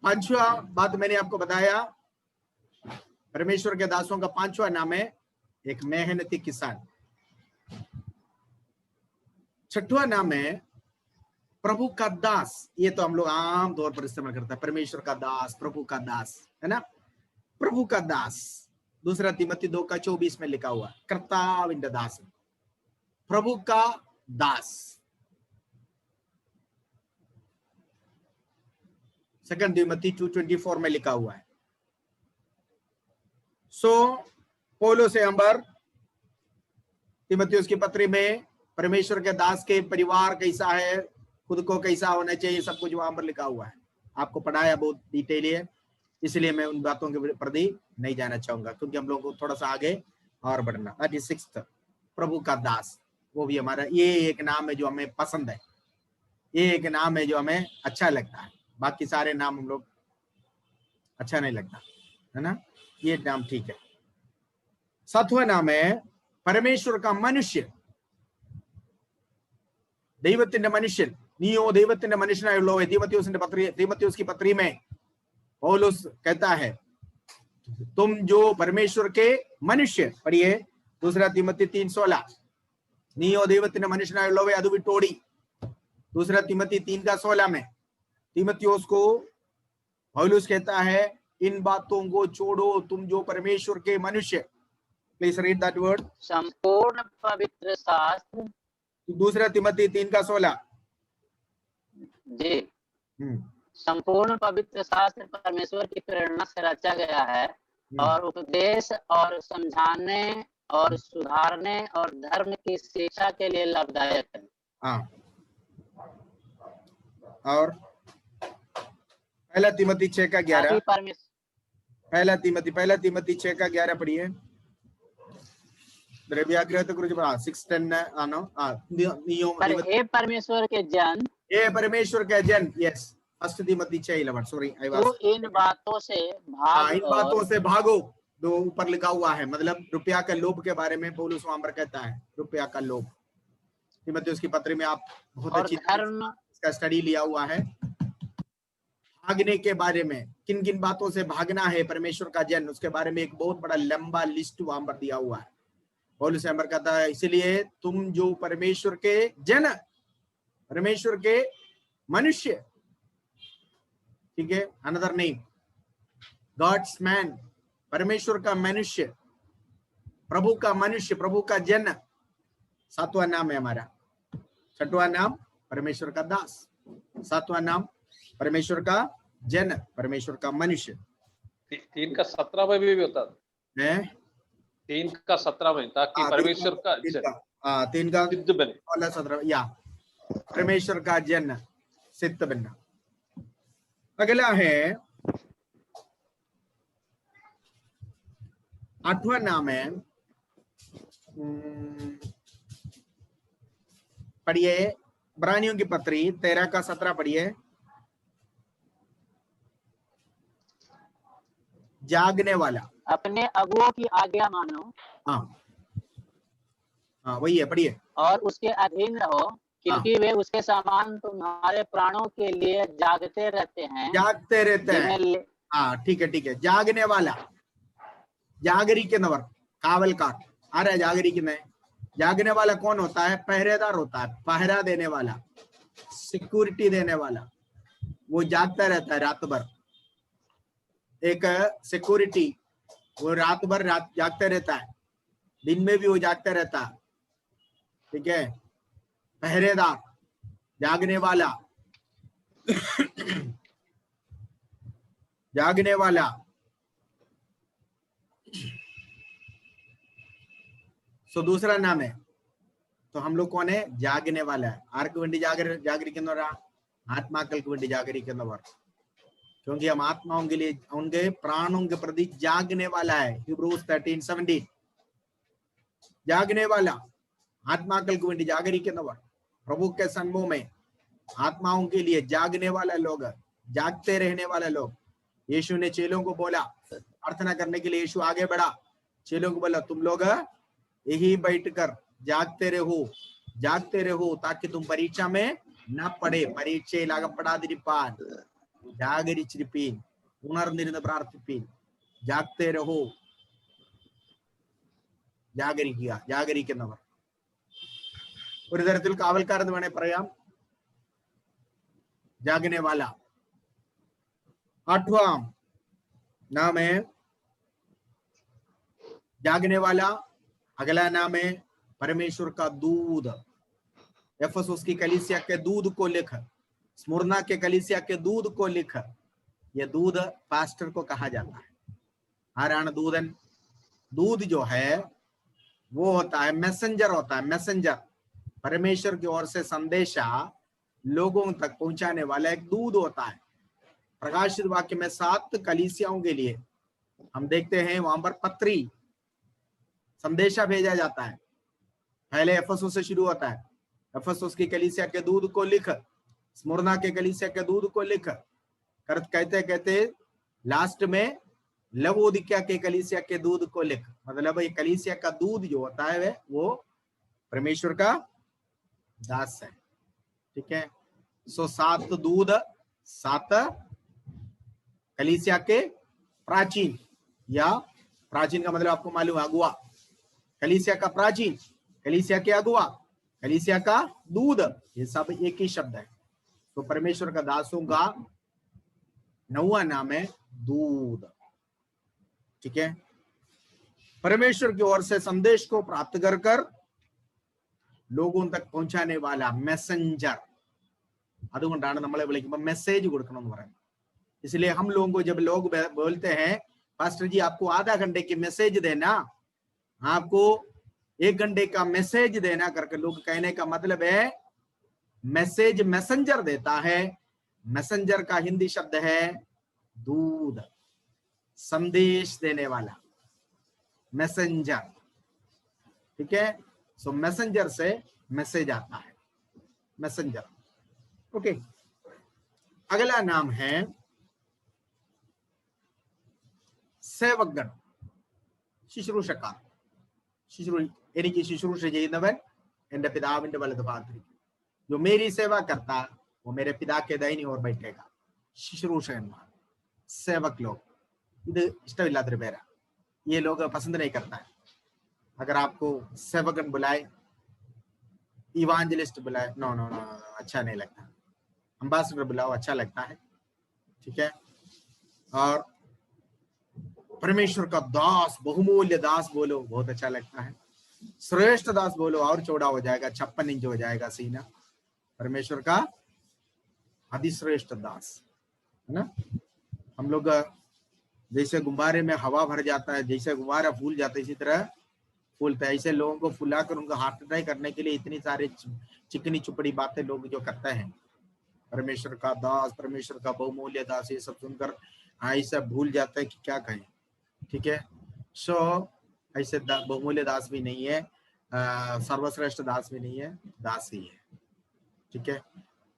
5वां बात मैंने आपको बताया, परमेश्वर के दासों का 5वां नाम है एक मेहनती किसान। 6वां नाम है प्रभु का दास। ये तो हम लोग आम तौर पर इस्तेमाल करते हैं, परमेश्वर का दास, प्रभु का दास, है ना, प्रभु का दास। 2 तिमोथी 2:24 में लिखा हुआ, कर्ताविന്റെ दास, प्रभु का दास। 2 तिमोथी 2:24 में लिखा हुआ है। सो पौलुस से अंबर तिमोथियुस की पत्री में परमेश्वर के दास के परिवार कैसा है, खुद को कैसा होना चाहिए, सब कुछ वहां पर लिखा हुआ है। आपको पढ़ाया बहुत डिटेल है, इसलिए मैं उन बातों के प्रति नहीं जाना चाहूंगा, क्योंकि हम लोग को थोड़ा सा आगे और बढ़ना। 36 प्रभु का दास, वो भी हमारा ये एक नाम है जो हमें पसंद है, ये एक नाम है जो हमें अच्छा लगता है। बाकी सारे नाम हम लोग अच्छा नहीं लगता, है ना, ये नाम ठीक है। 7वां नाम है परमेश्वर का मनुष्य, ദൈവത്തിന്റെ മനുഷ്യൻ। നീയോ ദൈവത്തിന്റെ മനുഷ്യനായുള്ളോ। तीमुथियुस की पत्री में पौलुस कहता है तुम जो परमेश्वर के मनुष्य। पढ़िए 2 तिमोथी 3:16, നീയോ ദൈവത്തിന്റെ മനുഷ്യനായുള്ളവേ അത് വിട്ടോടി। 2 तिमोथी 3:16 में तीमुथियुस को पौलुस कहता है इन बातों को छोड़ो, तुम जो परमेश्वर के मनुष्य। प्लीज रीड दैट वर्ड, संपूर्ण पवित्र शास्त्र। 2 तिमोथी 3:16 जी, संपूर्ण पवित्र शास्त्र परमेश्वर की प्रेरणा से रचा गया है और उपदेश और समझाने और सुधारने और धर्म की शिक्षा के लिए लाभदायक है। हाँ, और 1 तिमोथी 6:11, 1 तिमोथी 6:11 पढ़िए। द्रव्याग्रह कुछ 6:10 आनो। हे परमेश्वर के जन, ये परमेश्वर के जन, yes, 1 Timothy 6:11, sorry I was. तो इन बातों से भागो, इन बातों से भागो, जो ऊपर लिखा हुआ है, मतलब रुपया का लोभ के बारे में पौलुस वहां पर कहता है, रुपया का लोभ। तीमुथियुस की पत्री में आप बहुत और अच्छी धर्म इसका स्टडी लिया हुआ है। भागने के बारे में, किन किन बातों से भागना है परमेश्वर का जन, उसके बारे में एक बहुत बड़ा लंबा लिस्ट वहां पर दिया हुआ है। पौलुस यहाँ पर कहता है इसलिए तुम जो परमेश्वर के जन, परमेश्वर के मनुष्य, ठीक है, अनदर नेम गॉड्स मैन, परमेश्वर का मनुष्य, प्रभु का मनुष्य, प्रभु का जन, 7वां नाम है हमारा। 6वां नाम परमेश्वर का दास, 7वां नाम परमेश्वर का जन, परमेश्वर का मनुष्य। 3 का 17 में भी होता है 3 का 17 में, ताकि परमेश्वर का जन 3 का सिद्ध बने। 17 या परमेश्वर का जन सिद्ध बनना। अगला है 8वां नाम है, पढ़िए इब्रानियों की पत्री 13 का 17 पढ़िए। जागने वाला, अपने अगुओं की आज्ञा मानो, हाँ हाँ वही है, पढ़िए। और उसके अधीन रहो, क्योंकि वे उसके समान तुम्हारे प्राणों के लिए जागते रहते हैं, जागते रहते हैं। हाँ ठीक है ठीक है। जागने वाला, जागरिക്കുന്നവർ, कावलकार आ रहा है। जागरिക്കുന്ന, जागने वाला कौन होता है? पहरेदार होता है, पहरा देने वाला, सिक्योरिटी देने वाला। वो जागता रहता है रात भर। एक सिक्योरिटी, वो रात भर जागता रहता है, दिन में भी वो जागता रहता है, ठीक है। पहरेदार, जागने वाला जागने वाला। सो दूसरा नाम है, तो हम लोग कौन है? जागने वाला है। आर्क वेंडी जागरिക്കുന്നവരാ, आत्माക്കൾക്ക് വേണ്ടി जागरिക്കുന്നവർ, क्योंकि हम आत्माओं के लिए, उनके प्राणों के प्रति जागने वाला है। हिब्रूज 13:17 जागने वाला, आत्माക്കൾക്ക് വേണ്ടി जागरिക്കുന്നവർ, प्रभु के सन्मुख में आत्माओं के लिए जागने वाला लोग, जागते रहने वाला लोग। यीशु ने चेलों को बोला, प्रार्थना करने के लिए यीशु आगे बढ़ा, चेलों को बोला तुम लोग यही बैठकर जागते रहो ताकि तुम परीक्षा में न पड़े। പരീക്ഷയിൽ അകപ്പെടാതിരിപ്പാൻ ജാഗരിച്ചിരിപ്പീൻ, ഉണർന്നിരുന്ന് പ്രാർത്ഥിപ്പീൻ, ജാഗ്തേ രഹോ, ജാഗരിക്കുക, ജാഗരിക്കുന്നവർ। ഒരു തരത്തിൽ കാവൽക്കാരെന്ന് വേണേ പറയാം, जागने वाला। 8वां नाम है जागने वाला। अगला नाम है परमेश्वर का दूध। एफेसुस की कलीसिया के दूध को लिख, स्मुरना के कलीसिया के दूध को लिख। यह दूध पास्टर को कहा जाता है। हारान दूधन, दूध जो है वो होता है मैसेंजर, होता है मैसेंजर, परमेश्वर की ओर से संदेशा लोगों तक पहुंचाने वाला एक दूध होता है। प्रकाशित वाक्य में 7 कलीसियाओं के लिए हम देखते हैं वहां पर पत्री, संदेशा भेजा जाता है। पहले एफेसुस से शुरू होता है, एफेसुस की कलीसिया के दूध को लिख, स्मुरना के कलीसिया के दूध को लिख, कहते कहते लास्ट में लवोदिकिया के कलीसिया के दूध को लिख। मतलब ये कलीसिया का दूध जो होता है वो परमेश्वर का दास है, ठीक है। सो 7 दूध, 7 कलीसिया के प्राचीन, या प्राचीन का मतलब आपको मालूम है अगुआ, कलीसिया का प्राचीन, कलीसिया के अगुआ, कलीसिया का दूध, ये सब एक ही शब्द है। तो परमेश्वर का दासों का 9वां नाम है दूध, ठीक है। परमेश्वर की ओर से संदेश को प्राप्त कर लोगों तक पहुंचाने वाला मैसेंजर। അതുകൊണ്ടാണ് നമ്മളെ വിളിക്കുമ്പോൾ മെസ്സേജ് കൊടുക്കണം എന്ന് പറയുന്നത്। इसलिए हम लोगों को जब लोग बोलते हैं पास्टर जी आपको आधा घंटे की मैसेज देना, आपको 1 घंटे का मैसेज देना करके लोग कहने का मतलब है मैसेज मैसेंजर देता है। मैसेंजर का हिंदी शब्द है दूध, संदेश देने वाला, मैसेंजर, ठीक है। सो मैसेंजर से मैसेज आता है, मैसेंजर, ओके। अगला नाम है സേവകൻ, ശുശ്രൂഷക്കാർ। എനിക്ക് ശുശ്രൂഷ ചെയ്യുന്നവൻ എന്റെ പിതാവിന്റെ വലതുഭാഗത്തിരിക്കും. जो मेरी सेवा करता है वो मेरे पिता के दाहिनी ओर बैठेगा. ശുശ്രൂഷകന്മാർ, सेवक लोग, ഇത് ഇഷ്ടമില്ലാത്തൊരു പേരാ. ये लोग पसंद नहीं करता है. अगर आपको सेवकन बुलाए, इवांजलिस्ट बुलाए, नो नो नो, अच्छा नहीं लगता. एम्बेसडर बुलाओ, अच्छा लगता है. ठीक है. और परमेश्वर का दास, बहुमूल्य दास बोलो, बहुत अच्छा लगता है. श्रेष्ठ दास बोलो, और चौड़ा हो जाएगा, 56 इंच हो जाएगा सीना. परमेश्वर का अधिश्रेष्ठ दास, है ना. हम लोग जैसे गुब्बारे में हवा भर जाता है, जैसे गुब्बारा फूल जाता है, इसी तरह फूलता है. ऐसे लोगों को फुलाकर उनको हार्ट अटैक करने के लिए इतनी सारी चिकनी चुपड़ी बातें लोग जो करते हैं. परमेश्वर का दास, परमेश्वर का बहुमूल्य दास, ये सब सुनकर ऐसा भूल जाता है कि क्या कहें. ठीक है. सो ऐसे बहुमूल्य दास भी नहीं है, सर्वश्रेष्ठ दास भी नहीं है, दास ही है. ठीक है.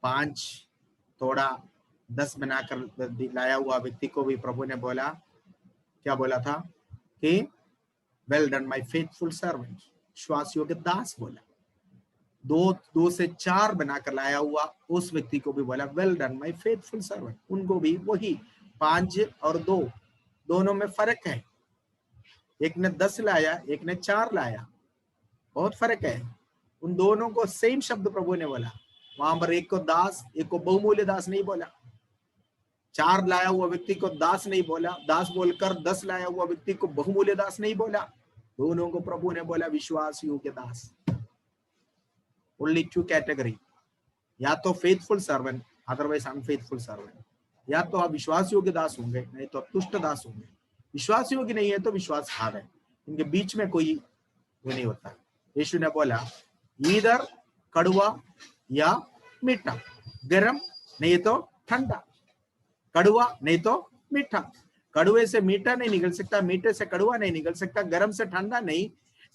5 तोड़ा 10 बनाकर लाया हुआ व्यक्ति को भी प्रभु ने बोला, क्या बोला था कि well done my faithful servant, विश्वास योग्य दास बोला. 2 से 4 बनाकर लाया हुआ उस व्यक्ति को भी बोला well done my faithful servant. उनको भी वही 5 और 2 दोनों में फर्क है. एक ने 10 लाया, एक ने 4 लाया, बहुत फर्क है. उन दोनों को सेम शब्द प्रभु ने बोला. वहां पर एक को दास, एक को बहुमूल्य दास नहीं बोला. 4 लाया हुआ व्यक्ति को दास नहीं बोला, दास बोलकर 10 लाया हुआ व्यक्ति को बहुमूल्य दास नहीं बोला. दोनों को प्रभु ने बोला विश्वास योग्य दास. ओनली 2 कैटेगरी, या तो faithful servant, otherwise unfaithful servant. या तो आप विश्वास योग्य दास होंगे, नहीं तो तुष्ट दास होंगे. विश्वास योग्य नहीं है तो विश्वास हार है. इनके बीच में कोई वो नहीं होता. यीशु ने बोला इधर कड़वा या मीठा, गरम नहीं तो ठंडा, कड़वा नहीं तो मीठा. कड़वे से मीठा नहीं निकल सकता, मीठे से कड़वा नहीं निकल सकता, गरम से ठंडा नहीं,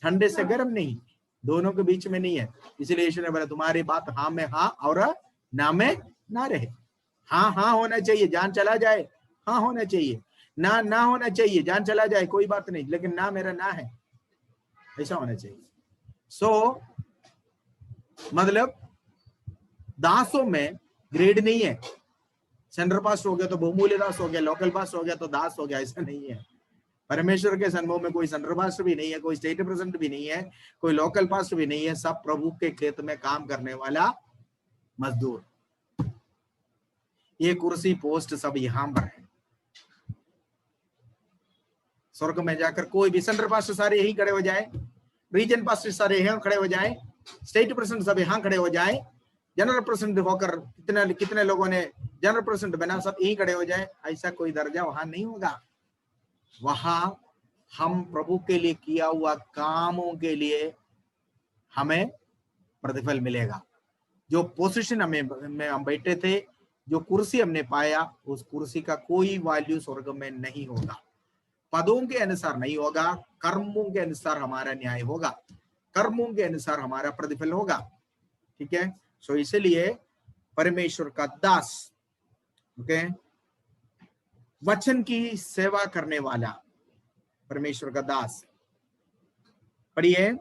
ठंडे से गरम नहीं, दोनों के बीच में नहीं है. इसलिए यीशु ने बोला तुम्हारी बात हाँ में हाँ और ना में ना रहे. हाँ हाँ होना चाहिए, जान चला जाए, हाँ होना चाहिए. ना ना होना चाहिए, जान चला जाए, कोई बात नहीं, लेकिन ना मेरा ना है, ऐसा होना चाहिए. सो मतलब दासों में ग्रेड नहीं है. सेंटर पास हो गया तो बहुमूल्य दास हो गया, लोकल पास हो गया तो दास हो गया, ऐसा नहीं है. परमेश्वर के सन्मुख में कोई सेंटर पास भी नहीं है, कोई स्टेट प्रेसिडेंट भी नहीं है, कोई लोकल पास भी नहीं है. सब प्रभु के खेत में काम करने वाला मजदूर. ये कुर्सी पोस्ट सब यहां पर है. स्वर्ग में जाकर कोई भी सेंटर पास सारे यही खड़े हो जाए, रीजन पास सारे यहां खड़े हो जाए, स्टेट प्रेसिडेंट सब यहां खड़े हो जाए, जनरल प्रेसिडेंट होकर कितने लोगों ने जनरल प्रेसिडेंट बना, सब यही खड़े हो जाए, ऐसा कोई दर्जा वहां नहीं होगा. वहां हम प्रभु के लिए किया हुआ कामों के लिए हमें प्रतिफल मिलेगा. जो पोजीशन में हम बैठे थे, जो कुर्सी हमने पाया, उस कुर्सी का कोई वैल्यू स्वर्ग में नहीं होगा. पदों के अनुसार नहीं होगा, कर्मों के अनुसार हमारा न्याय होगा, कर्मों के अनुसार हमारा प्रतिफल होगा. ठीक है. सो इसलिए परमेश्वर का दास, ओके, वचन की सेवा करने वाला, परमेश्वर का दास. पढ़िए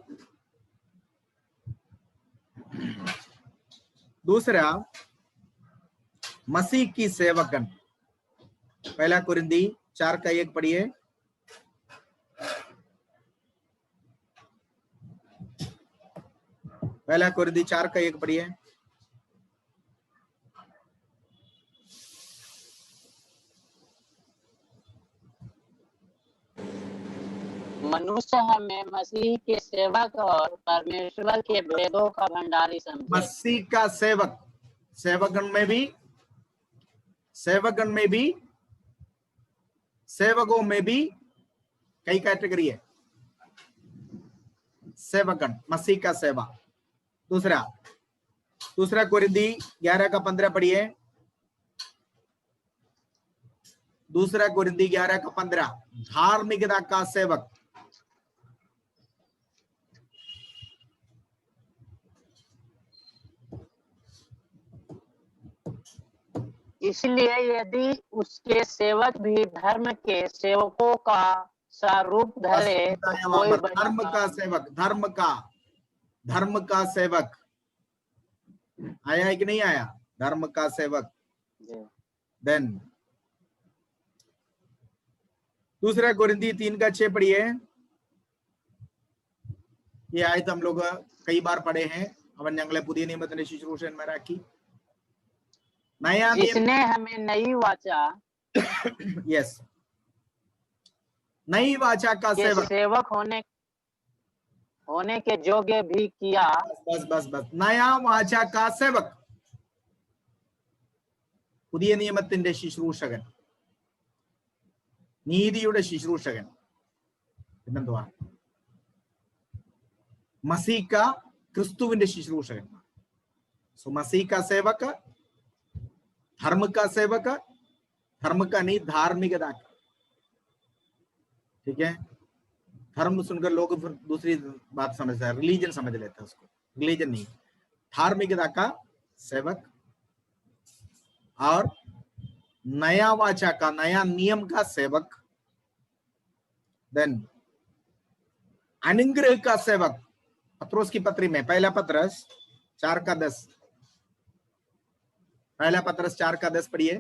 दूसरा, मसीह की सेवकन. 1 कुरिन्थी 4:1 पढ़िए. पहला कुरिन्थी 4:1 पढ़िए. मनुष्य हमें मसीह के सेवक और परमेश्वर के भेदों का भंडारी समझे. मसीह का सेवक, सेवकगण में भी, सेवकों में भी कई कैटेगरी है. सेवकगण, मसीह का सेवा. दूसरा कुरिन्थी 11:15 पढ़िए. दूसरा कुरिन्थी 11:15, धार्मिकता का सेवक. इसलिए यदि उसके सेवक भी धर्म के सेवकों का स्वरूप धरे तो कोई धर्म का सेवक, धर्म का धर्म का सेवक आया है कि नहीं आया? धर्म का सेवक। जी। देन दूसरा कोरिंथी 3:6 पढ़िए। ये आयत हम लोग कई बार पढ़े हैं। അവൻ ഞങ്ങളെ പുതിയ നിയമത്തിന്റെ ശുശ്രൂഷന്മാരാക്കി नया नियम। जिसने हमें नई वाचा यस, नई वाचा का के सेवक। सेवक होने के योग्य भी किया। बस बस बस, नया वाचा का सेवक, പുതിയ നിയമത്തിന്റെ ശുശ്രൂഷകൻ, നീതിയുടെ ശുശ്രൂഷകൻ, പിന്നെന്തുവാ? मसीह का क्रिस्तुविന്റെ ശുശ്രൂഷകൻ। सो मसीह का सेवक, धर्म का सेवक, धर्म का नहीं धार्मिकता का। ठीक है, धर्म सुनकर लोग फिर दूसरी बात समझते हैं, रिलीजन समझ लेते हैं उसको। रिलीजन नहीं, धार्मिकता का सेवक और नया वाचा का, नया नियम का सेवक। देन अनुग्रह का सेवक। पत्रोस की पत्री में पहला पत्रस 4:10, पहला पत्रस 4:10 पढ़िए।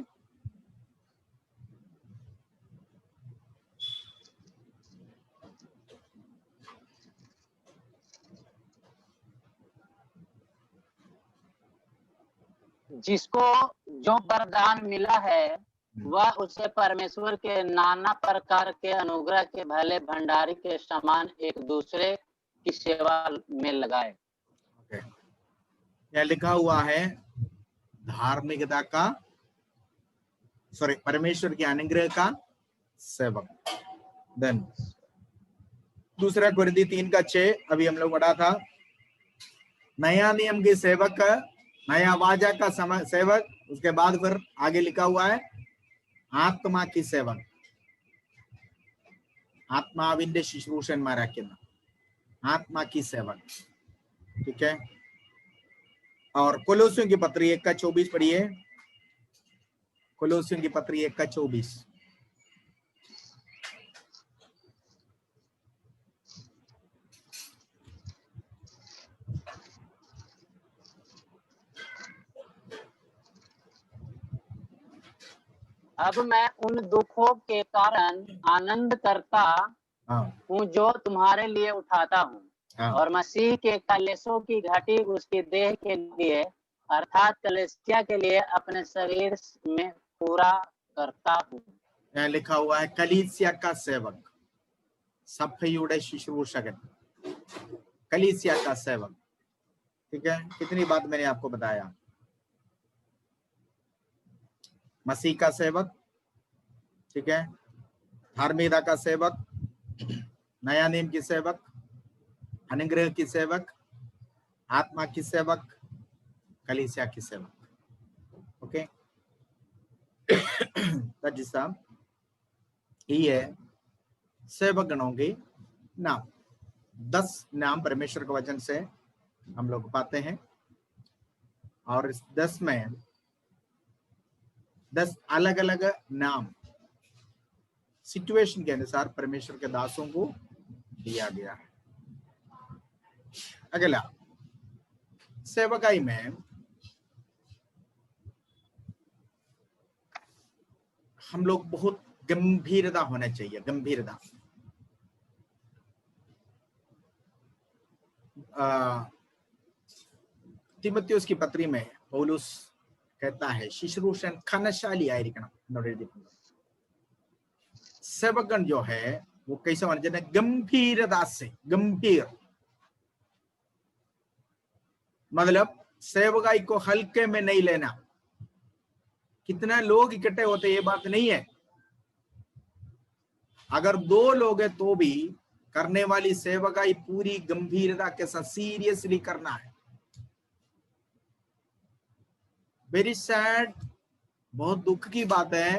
जिसको जो वरदान मिला है वह उसे परमेश्वर के नाना प्रकार के अनुग्रह के भले भंडारी के समान एक दूसरे की सेवा में लगाए। Okay. यह लिखा हुआ है धार्मिकता का, सॉरी, परमेश्वर के अनुग्रह का सेवक। देन दूसरा कोरिन्थी 3:6 अभी हम लोग पढ़ा था। नया नियम के सेवक, नया वाचा का सेवक। उसके बाद फिर आगे लिखा हुआ है आत्मा की सेवक, ആത്മാവിന്റെ ശുശ്രൂഷന്മാരാക്കുന്ന, आत्मा की सेवक। ठीक है, और कोलोसियों की पत्री 1:24 पढ़िए। कोलोसियों की पत्री 1:24। अब मैं उन दुखों के कारण आनंद करता हाँ हूँ जो तुम्हारे लिए उठाता हूँ, हाँ और मसीह के कलेशों की घटी उसके देह के लिए अर्थात कलेसिया के लिए अपने शरीर में पूरा करता हूँ। यहाँ लिखा हुआ है कलीसिया का सेवक, सफयुड़े शुश्रूषकन, कलीसिया का सेवक। ठीक है, कितनी बात मैंने आपको बताया। मसीह का सेवक, ठीक है, धार्मिकता का सेवक, नया नियम की सेवक, अनुग्रह की सेवक, आत्मा की सेवक, कलीसिया की सेवक। ओके, ये सेवक गणों के नाम। 10 नाम परमेश्वर के वचन से हम लोग पाते हैं, और इस 10 में 10 अलग अलग नाम सिचुएशन के अनुसार परमेश्वर के दासों को दिया गया है। अगला, सेवकाई में हम लोग बहुत गंभीरता होना चाहिए, गंभीरता। തിമോത്തിയോസ് की पत्री में पौलुस कहता है ശുശ്രൂഷൻ ഖനശാലിയായിരിക്കണം എന്നോട് എഴുതിയിട്ടുണ്ട്। सेवकगण जो है वो कैसे होना चाहिए? गंभीरता से, गंभीर मतलब सेवकाई को हल्के में नहीं लेना। कितना लोग इकट्ठे होते ये बात नहीं है, अगर 2 लोग है तो भी करने वाली सेवकाई पूरी गंभीरता के साथ सीरियसली करना है। वेरी सैड, बहुत दुख की बात है।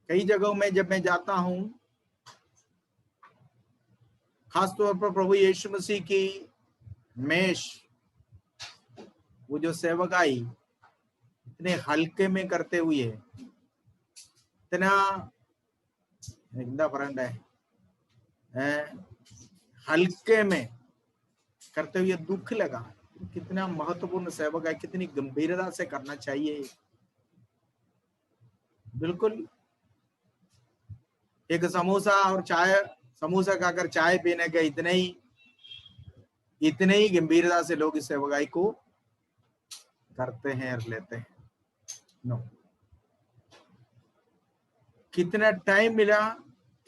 कई जगहों में जब मैं जाता हूं, खासतौर पर प्रभु यीशु मसीह की मेष, वो जो सेवकाई इतने हल्के में करते हुए, इतना एकदम फ्रेंड है, हल्के में करते हुए दुख लगा। कितना महत्वपूर्ण सेवक है, कितनी गंभीरता से करना चाहिए। बिल्कुल एक समोसा और चाय, समोसा खाकर चाय पीने के इतने ही गंभीरता से लोग इस सेवकाई को करते हैं और लेते हैं। नो, कितना टाइम मिला,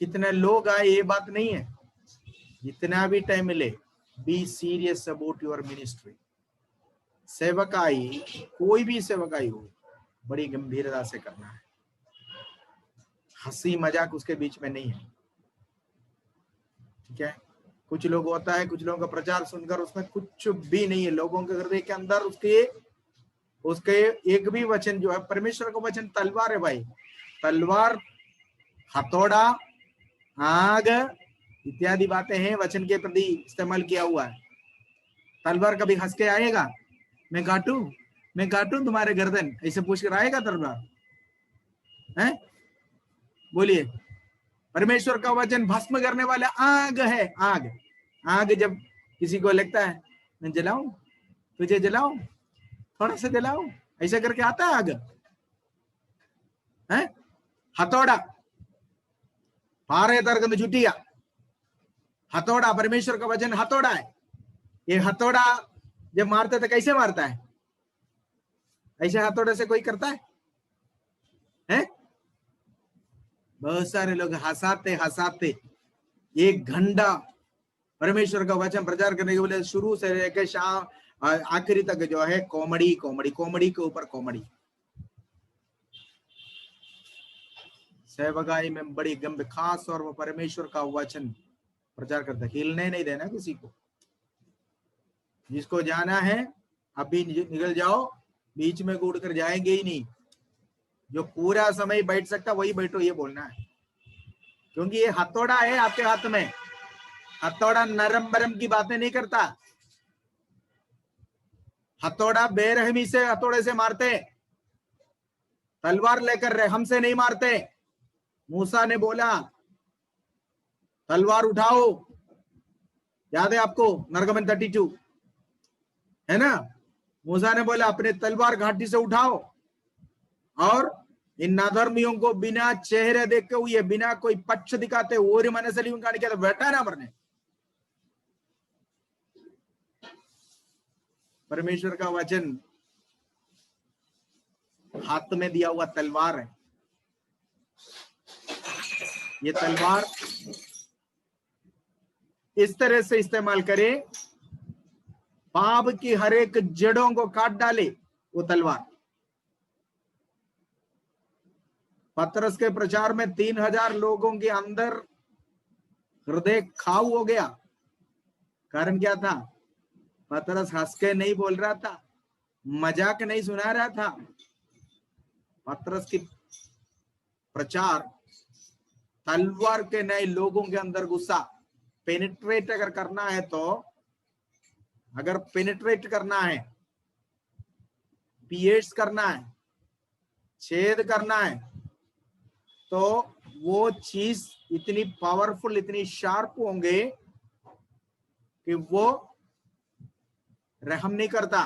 कितने लोग आए, ये बात नहीं है। जितना भी टाइम मिले, be serious about your ministry. सेवकाई, कोई भी सेवकाई हो, बड़ी गंभीरता से करना है। हंसी मजाक उसके बीच में नहीं है, ठीक है। कुछ लोग होता है, कुछ लोगों का प्रचार सुनकर उसमें कुछ भी नहीं है, लोगों के हृदय के अंदर उसके एक भी वचन जो है, परमेश्वर का वचन तलवार है भाई। तलवार, हथौड़ा, आग इत्यादि बातें हैं, वचन के प्रति इस्तेमाल किया हुआ है। तलवार कभी हंस के आएगा, मैं काटूं तुम्हारे गर्दन, ऐसे पूछ कर आएगा तलवार है? बोलिए। परमेश्वर का वचन भस्म करने वाला आग है। आग जब किसी को लगता है मैं जलाऊं, तुझे जलाऊं, थोड़ा सा जलाऊं, ऐसा करके आता है आग है। हथौड़ा, पारे तर्क में जुटिया, हथौड़ा, परमेश्वर का वचन हथौड़ा है। ये हथौड़ा जब मारते तो कैसे मारता है? ऐसे हथौड़े से कोई करता है? बहुत सारे लोग हंसाते 1 घंटा परमेश्वर का वचन प्रचार करने के लिए शुरू से लेकर शाम आखिरी तक जो है कॉमेडी के ऊपर कॉमेडी। सेवकाई में बड़ी गंभीर, खास और वो परमेश्वर का वचन प्रचार करता, हिलने नहीं देना किसी को। जिसको जाना है अभी निकल जाओ, बीच में कूद कर जाएंगे ही नहीं। जो पूरा समय बैठ सकता वही बैठो, ये बोलना है। क्योंकि ये हथौड़ा है आपके हाथ में। हथौड़ा नरम बरम की बातें नहीं करता। हथौड़ा बेरहमी से हथौड़े से मारते, तलवार लेकर रहम से नहीं मारते। मूसा ने बोला तलवार उठाओ, याद है आपको? नरगमन 32 है ना? मूसा ने बोला अपने तलवार घाटी से उठाओ और इन नाधर्मियों को बिना चेहरे देखे हुए, बिना कोई पक्ष दिखाते और मनसली काണിക്കാതെ വെട്ടാനാ പറഞ്ഞേ। परमेश्वर का वचन हाथ में दिया हुआ तलवार है। ये तलवार इस तरह से इस्तेमाल करे, पाप की हर एक जड़ों को काट डाले वो तलवार। पतरस के प्रचार में 3000 लोगों के अंदर हृदय खाऊ हो गया। कारण क्या था? पतरस हंस के नहीं बोल रहा था, मजाक नहीं सुना रहा था। पतरस की प्रचार तलवार के नए लोगों के अंदर गुस्सा पेनिट्रेट अगर करना है तो, अगर पेनिट्रेट करना है, पियर्स करना है, छेद करना है, तो वो चीज इतनी पावरफुल, इतनी शार्प होंगे कि वो रहम नहीं करता।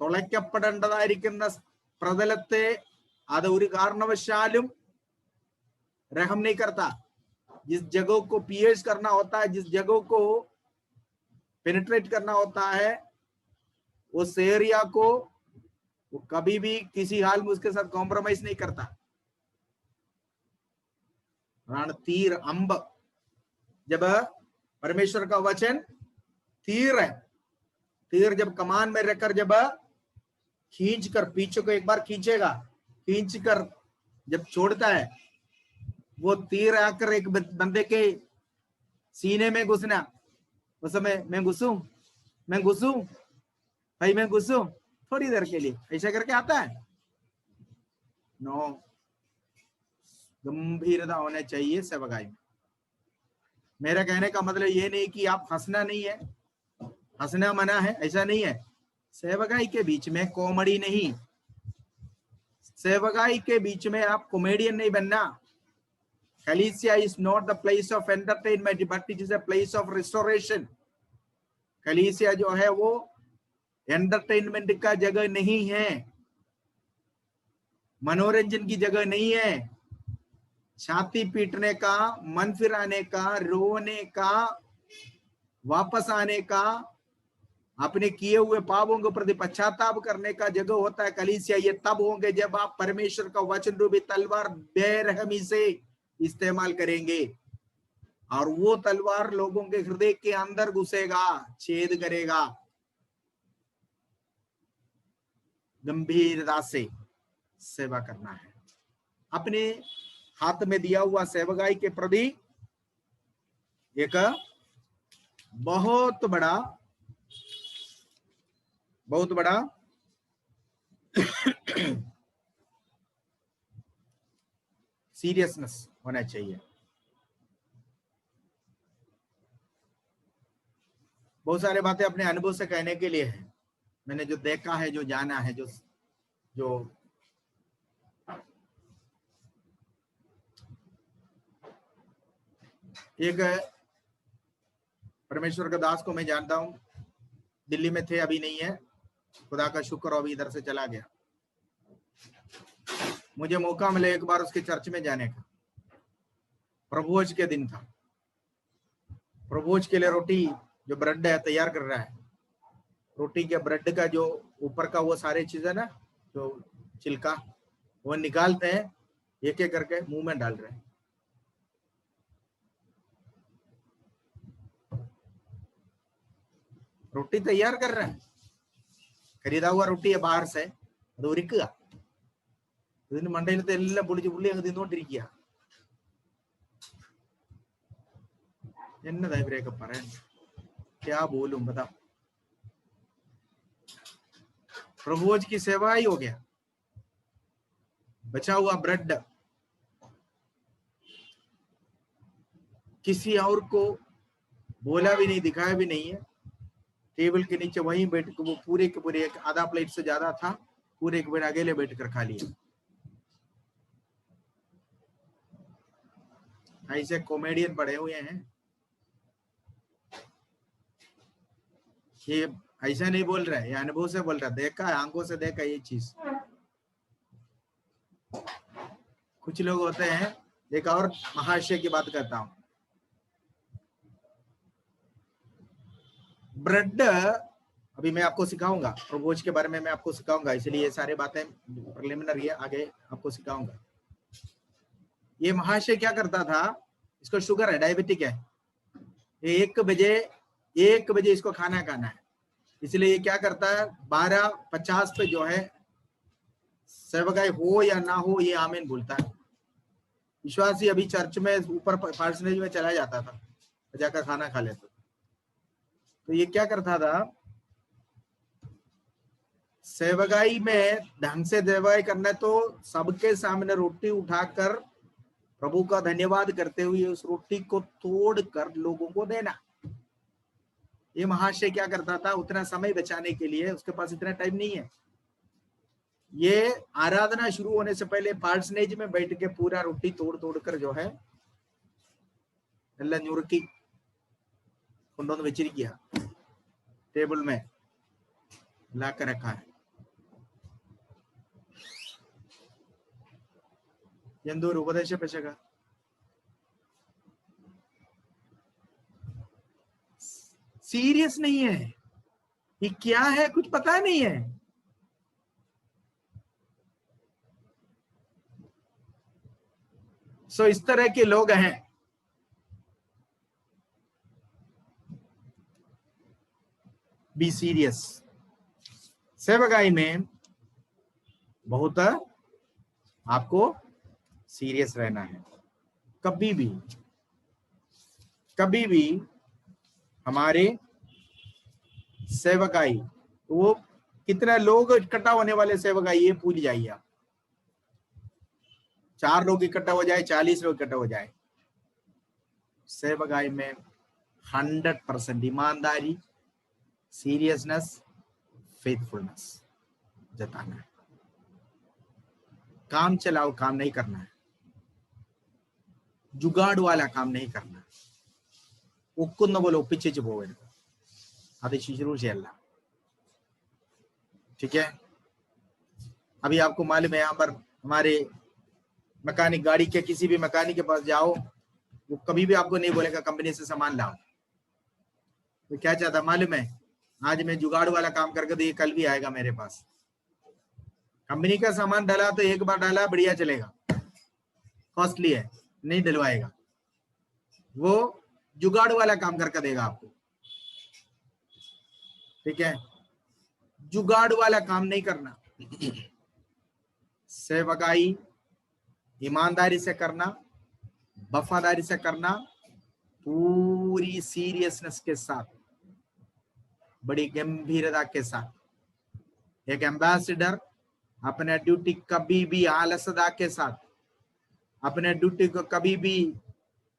തുളയ്ക്കപ്പെടേണ്ടതായിരിക്കുന്ന പ്രതലത്തെ അത് ഒരു കാരണവശാലും रहम नहीं करता। जिस जगह को पियर्स करना होता है, जिस जगह को पेनिट्रेट करना होता है, उस एरिया को वो कभी भी किसी हाल में उसके साथ कॉम्प्रोमाइज नहीं करता। तीर, अंब, जब परमेश्वर का वचन तीर है, तीर जब कमान में रखकर जब खींच कर, पीछे को एक बार खींचेगा, खींच कर जब छोड़ता है, वो तीर आकर एक बंदे के सीने में घुसना, उस समय मैं घुसूं भाई, मैं घुसूं थोड़ी देर के लिए, ऐसा करके आता है। नो, गंभीरता होना चाहिए सेवकाई में। मेरा कहने का मतलब ये नहीं कि आप हंसना नहीं है, हंसना मना है, ऐसा नहीं है। सेवकाई के बीच में कॉमेडी नहीं, सेवकाई के बीच में आप कॉमेडियन नहीं बनना। Ecclesia is not the place of entertainment, but it is a place of restoration. कलीसिया जो है वो एंटरटेनमेंट का जगह नहीं है, मनोरंजन की जगह नहीं है, छाती पीटने का, मन फिराने का, रोने का, वापस आने का, अपने किए हुए पापों के प्रति पश्चाताप करने का जगह होता है कलीसिया। ये तब होंगे जब आप परमेश्वर का वचन रूपी तलवार बेरहमी से इस्तेमाल करेंगे, और वो तलवार लोगों के हृदय के अंदर घुसेगा, छेद करेगा। गंभीरता से सेवा करना है, अपने हाथ में दिया हुआ सेवकाई के प्रति एक बहुत बड़ा सीरियसनेस होना चाहिए। बहुत सारे बातें अपने अनुभव से कहने के लिए है, मैंने जो देखा है, जो जाना है, जो एक परमेश्वर का दास को मैं जानता हूं, दिल्ली में थे, अभी नहीं है, खुदा का शुक्र, अभी इधर से चला गया। मुझे मौका मिला एक बार उसके चर्च में जाने का, प्रभुभोज के दिन था। प्रभुभोज के लिए रोटी जो ब्रेड है तैयार कर रहा है, रोटी के ब्रेड का जो ऊपर का वो सारे चीजें ना, जो छिलका, वो निकालते हैं, एक एक करके मुंह में डाल रहे हैं। रोटी तैयार कर रहे हैं, खरीदा हुआ रोटी है बाहर से, അത് ഒരുക്കുക, ഇതിന് മണ്ടയിലത്തെ എല്ലാം പൊളിച്ച് പുള്ളി അങ്ങ് തിന്നോണ്ടിരിക്കുക। എന്നതാ ഇവരെയൊക്കെ പറയാൻ, क्या बोलूं बता। प्रभुभोज की सेवा ही हो गया, बचा हुआ ब्रेड किसी और को बोला भी नहीं, दिखाया भी नहीं है, टेबल के नीचे वहीं बैठ के वो पूरे के पूरे, एक आधा प्लेट से ज्यादा था, पूरे के पूरे अकेले बैठ कर खा लिया। ऐसे कॉमेडियन पड़े हुए हैं, ये ऐसा नहीं बोल रहा है, ये अनुभव से बोल रहा है, देखा है, आंखों से देखा ये चीज। कुछ लोग होते हैं, एक और महाशय की बात करता हूं, ब्रेड अभी मैं आपको सिखाऊंगा, प्रभुभोज के बारे में मैं आपको सिखाऊंगा, इसलिए ये सारी बातें प्रिलिमिनरी है, आगे आपको सिखाऊंगा। ये महाशय क्या करता था, इसको शुगर है, डायबिटिक है, 1 बजे इसको खाना है, इसलिए ये क्या करता है, 12:50 पे जो है सेवकाई हो या ना हो, ये आमीन बोलता है। विश्वासी अभी चर्च में ऊपर पार्सनेज में चला जाता था, जाकर खाना खा लेता। तो ये क्या करता था, सेवकाई में ढंग से सेवकाई करना है तो सबके सामने रोटी उठाकर प्रभु का धन्यवाद करते हुए उस रोटी को तोड़कर लोगों को देना। ये महाशय क्या करता था, उतना समय बचाने के लिए, उसके पास इतना टाइम नहीं है, ये आराधना शुरू होने से पहले पार्सनेज में बैठ के पूरा रोटी तोड़ कर जो है എല്ലാം ഞുറുക്കി കൊണ്ടുവന്ന് വെച്ചിരിക്കുക, टेबल में लाकर रखा है। എന്തോരു ഉപദേശ പെശക, सीरियस नहीं है, ये क्या है कुछ पता नहीं है। सो इस तरह के लोग हैं। बी सीरियस, सेवकाई में बहुत आपको सीरियस रहना है। कभी भी हमारे सेवकाई, वो कितना लोग इकट्ठा होने वाले सेवकाई, ये भूल जाइए आप। 4 लोग इकट्ठा हो जाए, 40 लोग इकट्ठा हो जाए, सेवकाई में 100% ईमानदारी, सीरियसनेस, फेथफुलनेस जताना है। काम चलाओ काम नहीं करना है, जुगाड़ वाला काम नहीं करना, ഒക്കുന്ന പോലെ ഒപ്പിച്ചേച്ച് പോകരുത്, അത് ശുശ്രൂഷയല്ല. ठीक है. अभी आपको मालूम है यहाँ पर हमारे मैकेनिक, गाड़ी के किसी भी मैकेनिक के पास जाओ, वो कभी भी आपको नहीं बोलेगा कंपनी से सामान लाओ. तो क्या चाहता मालूम है, आज मैं जुगाड़ वाला काम करके तो ये कल भी आएगा मेरे पास. कंपनी का सामान डाला तो एक बार डाला बढ़िया चलेगा, कॉस्टली है, नहीं डलवाएगा. वो जुगाड़ वाला काम करके देगा आपको. ठीक है, जुगाड़ वाला काम नहीं करना. सेवकाई ईमानदारी से करना, वफादारी से करना, पूरी सीरियसनेस के साथ, बड़ी गंभीरता के साथ. एक एम्बेसडर अपने ड्यूटी कभी भी आलसदा के साथ अपने ड्यूटी को कभी भी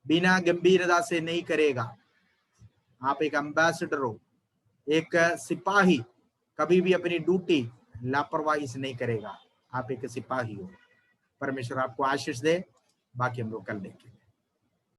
बिना गंभीरता से नहीं करेगा. आप एक एम्बेसडर हो, एक सिपाही कभी भी अपनी ड्यूटी लापरवाही से नहीं करेगा. आप एक सिपाही हो. परमेश्वर आपको आशीष दे. बाकी हम लोग कल देखेंगे.